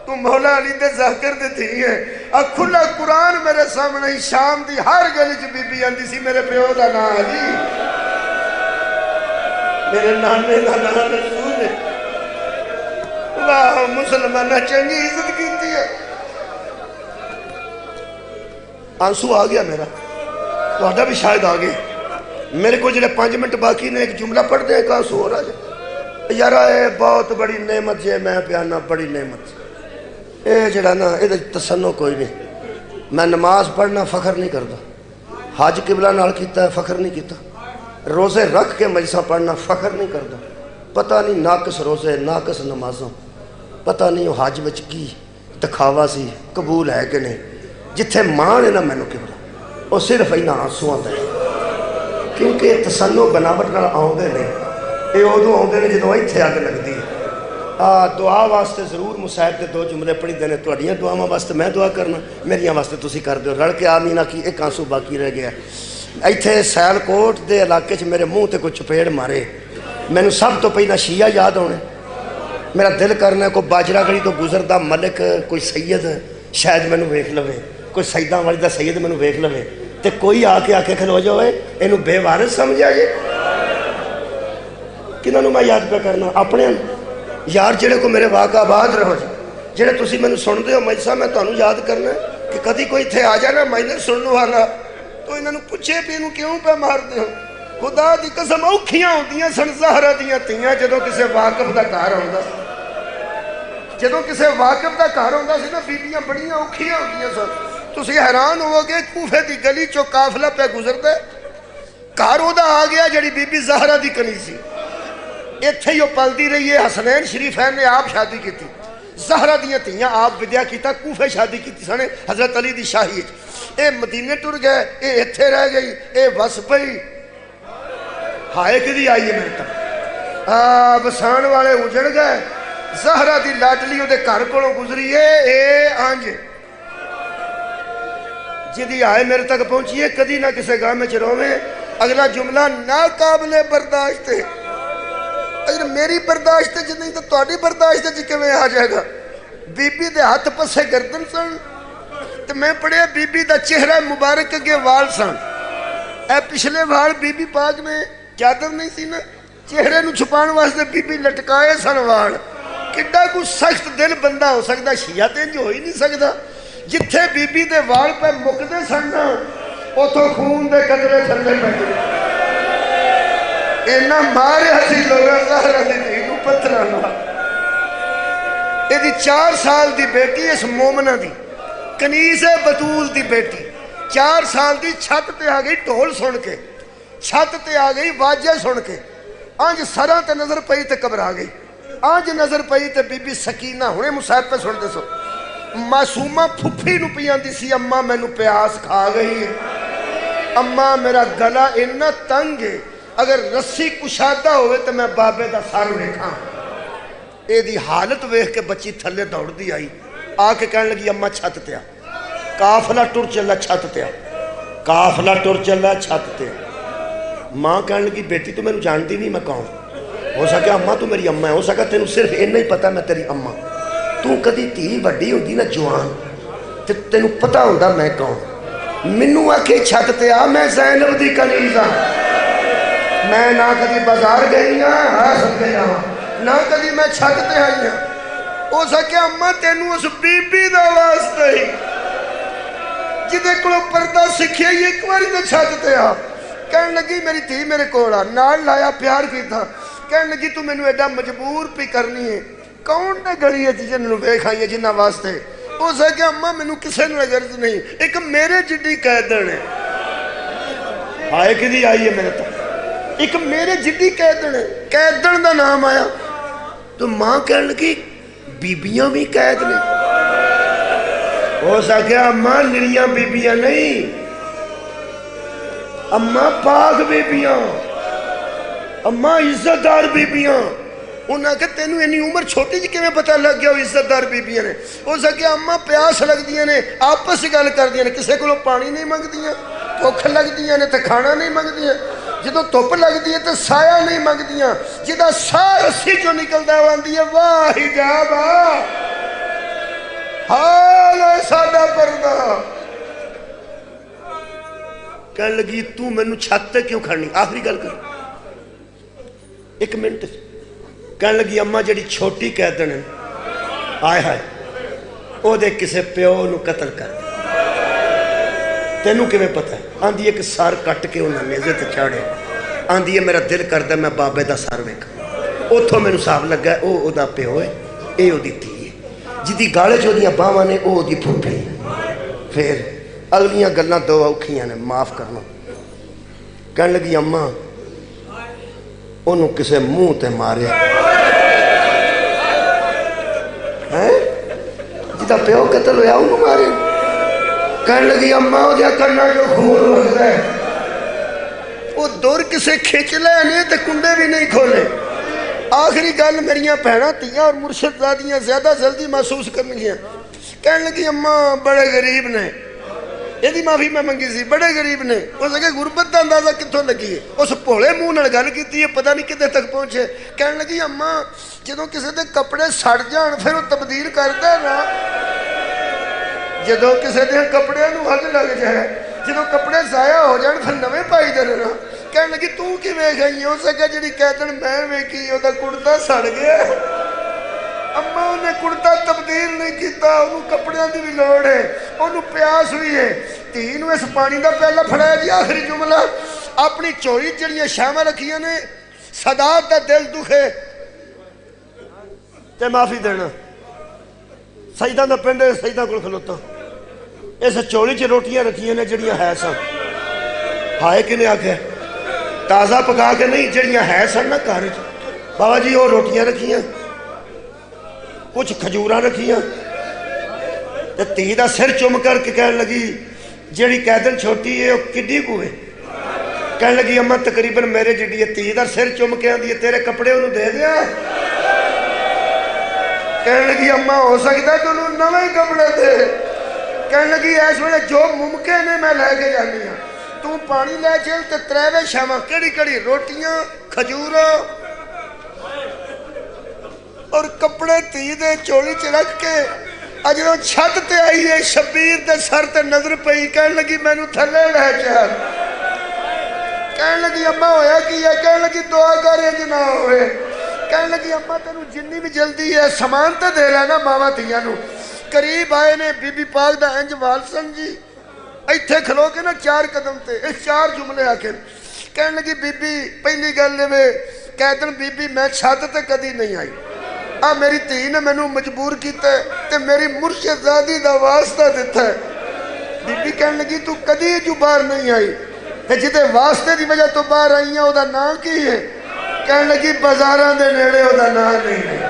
تو مولا علی دے ذاکر دے تھی ہے۔ اب کھلا قرآن میرے سامنے ہی شام دی ہر گلی چ بی بی آندی سی میرے پیو دا نام علی، میرے نانے دا نام رسول ہے۔ واہ مسلمانہ چنگی عزت کیتی ہے۔ آنسو آ گیا میرا، تہاڈا بھی شاید آ گئے۔ میرے کو جڑے 5 منٹ باقی نے ایک جملہ پڑھ دیں ایک آنسو ہو رہا جائے۔ یارا اے بہت بڑی نعمت جے میں پیانا بڑی نعمت، اے جڑا نا اے تسنو کوئی نہیں، میں نماز پڑھنا فخر نہیں کرتا، حج قبلہ نال کیتا ہے فخر نہیں کیتا، روزے رکھ کے مجلساں پڑھنا فخر نہیں کرتا، پتہ نہیں ناقص روزے ناقص نمازاں، پتہ نہیں وہ حج وچ کی دکھاوا سی قبول ہے کہ نہیں۔ جتھے مان ہے نا مینوں قبلہ وہ صرف انہاں آنسواں تے، کیونکہ تسنو بناوٹ نال آؤندے نہیں، یہ ادو آؤندے نے جدوں ایتھے اگ لگدی ہے۔ دعا واسطے ضرور مصاحب کے 2 جملے پڑھی دینے، تہاڈیاں دعاواں واسطے میں دعا کرنا، میریاں واسطے تسی کر دیو، رل کے آمین کی ایک آنسو باقی رہ گیا۔ ایتھے سیال کوٹ دے علاقے چ میرے منہ تے کوئی چپیڑ مارے، مینوں سب تو پہلا شیعہ یاد ہونے، میرا دل کرنا ہے کوئی باجرہ گڑی تو گزردا ملک کوئی سید شاید مینوں ویکھ لوے، کوئی سیداں والی دا سید مینوں ویکھ لوے تے کوئی آ کے کھلو جائے اینوں بے وارث سمجھا جے۔ کنہاں نوں میں یاد پہ کرنا؟ اپنے یار جڑے کو میرے واقع آباد رہو جی، جڑے تسی مینوں سن دے ہو مجلساں، میں تانوں یاد کرنا کہ کدی کوئی اتھے آ جانا مجلس سنن والا تو انہاں نوں پوچھے بھی اینوں کیوں پہ مار دے ہو؟ خدا دی قسم اوکھیاں ہوندیاں سن زہرا دیاں تیاں جدوں کسے واقف دا گھر ہوندا، جدوں کسے واقف دا گھر ہوندا سی نا بیبیاں بڑیاں اوکھیاں ہوندیاں سن۔ تسی حیران ہو گے کوفے دی گلی چوں قافلہ پہ گزردا گھر او دا آ گیا جڑی بی بی زہرا دی کنی سی، ایتھے ہی پلدی رہی ہے، حسنین شریفین نے آپ شادی کی تھی، زہرا دیاں تیاں آپ ودیا کیتا، کوفے شادی کی سنے حضرت علی دی شاہی، اے مدینے ٹر گئے، اے ایتھے رہ گئی، اے وس پئی، ہائے کدی آئی ہے میرے تک، بسان والے اجڑ گئے، زہرا دی لاڈلی دے گھر کولوں گزری ہے، اے آنج جدی آئے میرے تک پہنچی ہے، کدی نہ کسے گاہ میں چرویں، اگلا جملہ ناقابل برداشت ہے، اگر میری برداشت جی نہیں تو تہاڈی برداشت جی کیویں آ جائے گا؟ بی بی دے ہاتھ پسے گردن سن تو میں پڑھیا بی بی دا چہرہ مبارک کے وال سن، اے پچھلے وال بی بی پاک میں چادر نہیں سی نا، چہرے نو چھپان واسطے بی بی لٹکائے سن وال، کڈا کوئی سخت دل بندہ ہو سکتا؟ شیعہ تے انج ہو ہی نہیں سکتا، جتھے بی بی دے وال پہ مکدے سن نا اتھوں خون دے قطرے تھلے پہ اینا مارے ہسی لوگا زہرا دی دھی کو پتھرانا۔ یہ دی 4 سال دی بیٹی اس مومنہ دی کنیز بطول دی بیٹی 4 سال دی چھت تے آ گئی ڈھول سن کے، چھت تے آ گئی واجہ سن کے، آنج سراں تے نظر پئی تے گھبرا گئی، آنج نظر پئی تے بی بی سکینہ ہونے مصاحب پہ سن دے سو معصومہ پھپھی نو پیاندی سی، اماں میں نو پیاس کھا گئی ہے، اماں میرا گلا اتنا تنگ ہے، اگر رسی کشادہ ہوئے تو میں بابے دا سر ویکھاں۔ اے دی حالت ویکھ کے بچی تھلے دوڑ دی آئی، آ کے کہنے لگی اماں چھت تے آ، قافلہ ٹر چلا چھت تے آ، قافلہ ٹر چلا چھت تے آ۔ ماں کہنے لگی بیٹی تو میرے جانتی نہیں میں کون، ہو سکا اماں تو میری اماں ہے، ہو سکا تینوں صرف انہا ہی پتا میں تیری اماں، تو کدی تھی وڈی ہوندی نا جوان تے تینوں پتا ہوندا میں کون، منوں آکے چھت تے آ میں زینب دی کنیز ہاں، میں نہ کدی بازار گئی ہاں سب گئی ہاں، نہ کدی میں چھت تے آئی ہاں، ہو سکے اماں تینوں اس بی بی دا واسطہ ہی جدے کلو پردہ سکھیا ہی ایک باری تو چھت تے آ، کہنے لگی میری تھی میرے کوڑا نال لایا پیار کی تھا، کہنے لگی تو میں نے ایڈا مجبور پی کرنی ہے، کون نے گڑی ہے جنہوں بیکھ آئی ہے جنہ واسطے، ہو سکے اماں میں نے کسے نے غرض نہیں، ایک میرے جڈی قیدن ہے، آئے کدی آئی ہے میرے تک، ایک میرے جڈی قیدن ہے، قیدن دا نام آیا تو ماں کہنے لگی بیبیاں بھی قید نے، ہو سکے اماں نریاں بیبیاں نہیں، اماں پاک بیبیاں، اماں عزت دار بیبیاں، انہاں کہ تینوں اینی عمر چھوٹی جی میں پتہ لگ گیا عزت دار بیبیاں نے، ہو سکے اماں پیاس لگ دیاں نے آپس گل کر دیاں نے، کسے کو پانی نہیں منگ دیاں، بھوک لگ دیاں نے تے کھانا نہیں منگ دیاں، جدو دھوپ لگ دی ہے تو سایہ نہیں منگ دیاں، جدہ سا رسی جو نکلتا ہے وہاں دی ہے واہ حجابا حال ہے سادہ پردہ، کہنے لگی تو میں نو چھتے کیوں کھڑنی، آخری گل کر ایک منٹ، کہنے لگی اماں جڑی چھوٹی قیدن ہے آئے ہائے او دے کسے پیو نو قتل کر دے، تینوں کہ میں پتہ ہے، آندھی ایک سار کٹ کے انہاں نیزے تے چاڑے، آندھی ہے میرا دل کردہ میں بابے دا سار ویکھا، اوتھوں میں نو صاحب لگا ہے او دا پیو ہے، اے او دی تھی ہے، جدی گالے جو دیاں باواں نے او دی پھوپھی، پھر اگلیاں گلاں دو اوکھیاں نے معاف کرنا، کہنے لگی اماں انہوں کسے منہ تے ماریا جدہ پیو قتل ہویا انہوں مارے کہنے لگی اماں ہو دیا کرنا جو خون وقت ہے وہ دور کسے کھینچ لے نہیں تے کنڈے بھی نہیں کھولے آخری گل میریاں پہنا تیاں اور مرشد زادیاں زیادہ جلدی محسوس کرنے گیا کہنے لگی اماں بڑے غریب نے یہ دی معافی میں منگی سی بڑے غریب نے اس لگے غربت دا اندازہ کتوں لگی ہے اس پھولے منہ نال گل کیتی ہے پتہ نہیں کدھر تک پہنچے کہنے لگی اماں جدوں کسے دے کپڑے سڑ جان پھر وہ تبدیل کردا ہے نا جدوں کسے دے کپڑے نو ہگ لگ جائے جدوں کپڑے ضائع ہو جان پھر نویں پائی دے نا کہنے لگی تو کی ویکھ آئی ہو سکے جڑی کہدن میں ویکھی او دا کرتا سڑ گیا اماں انہیں کرتا تبدیل نہیں کیتا انہوں کپڑیاں دی بھی لوڑ ہے انہوں پیاس ہوئی ہے تینوں اس پانی دا پہلا پھڑایا جی آخری جملہ اپنی چوری جڑیاں شامہ رکھیاں نے صدات دا دل دکھے تے معافی دینا سجدہ دا پنڈے سجدہ کل کھلوتا اس چوری چ روٹیاں رکھیاں نے جڑیاں ہے سن ہائے کنے آکھے تازہ پکا کے نہیں جڑیاں ہے سن نا گھر بابا جی وہ روٹیاں رکھیاں کچھ کھجوراں رکھیاں تی دا سر چم کر کے کہنے لگی جیڑی قیدن چھوٹی ہے وہ کڈی کو ہے کہنے لگی اماں تقریباً میرے جڑی ہے تی دا سر چم کے آن دی تیرے کپڑے انہوں دے دیا کہنے لگی اماں ہو سکتا ہے تو انہوں نویں کپڑے دے کہنے لگی ایس ویلے جو ممکن ہے میں لے کے جانی ہوں تو پانی لے چل تے تریوے شامہ کڑی کڑی روٹیاں کھجوراں اور کپڑے تی دے چولی چ رکھ کے اجروں چھت تے آئی ہے شبیر دے سر تے نظر پئی کہنے لگی میں نو تھلے لے چل کہنے لگی اماں ہویا کی ہے کہنے لگی دعا کرے جنا ہوئے کہنے لگی اماں تینوں جنی بھی جلدی ہے سامان تے دے لینا ماما تیاں نو قریب آئے نے بی بی پاک دا انج والسن جی ایتھے کھلو کے نا 4 قدم تے اس 4 جملے آکھے کہنے لگی بی بی پہلی گل لے کہتن بی بی میں چھت تے کدی نہیں آئی میری تھی نے مینوں مجبور کیتا ہے تے میری مرشد زادی دا واسطہ دیتا ہے بی بی کہنے لگی تو کدی جو باہر نہیں آئی تے جتے واسطے دی وجہ تو باہر آئی ہیں او دا نام کی ہے کہنے لگی بازاراں دے نیڑے او دا نام نہیں ہے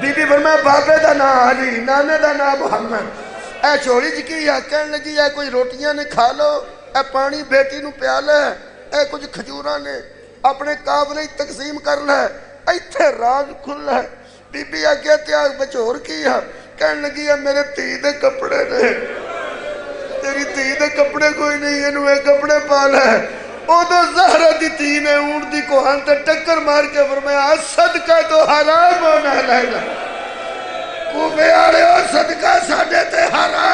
بی بی فرمایا بابے دا نام علی نانے دا نام محمد اے چوری جی کی ہے کہنے لگی اے کچھ روٹیاں نے کھا لو اے پانی بیٹی نو پیالے اے کچھ کھجوراں نے اپنے قابلے تقسیم کر لے ایتھے راز کھل ہے بی بی آگیا تیاگ بچور کیا کہنے لگی ہے میرے تی دے کپڑے نے تیری تی دے کپڑے کوئی نہیں انہوں کپڑے پالا ہے او دو زہرہ دی تی نے اونٹ دی کوہان تے ٹکر مار کے فرمایا صدقہ تو حرام ہونا لائے گا کوفے آرے ہو صدقہ ساڑھے تے حرام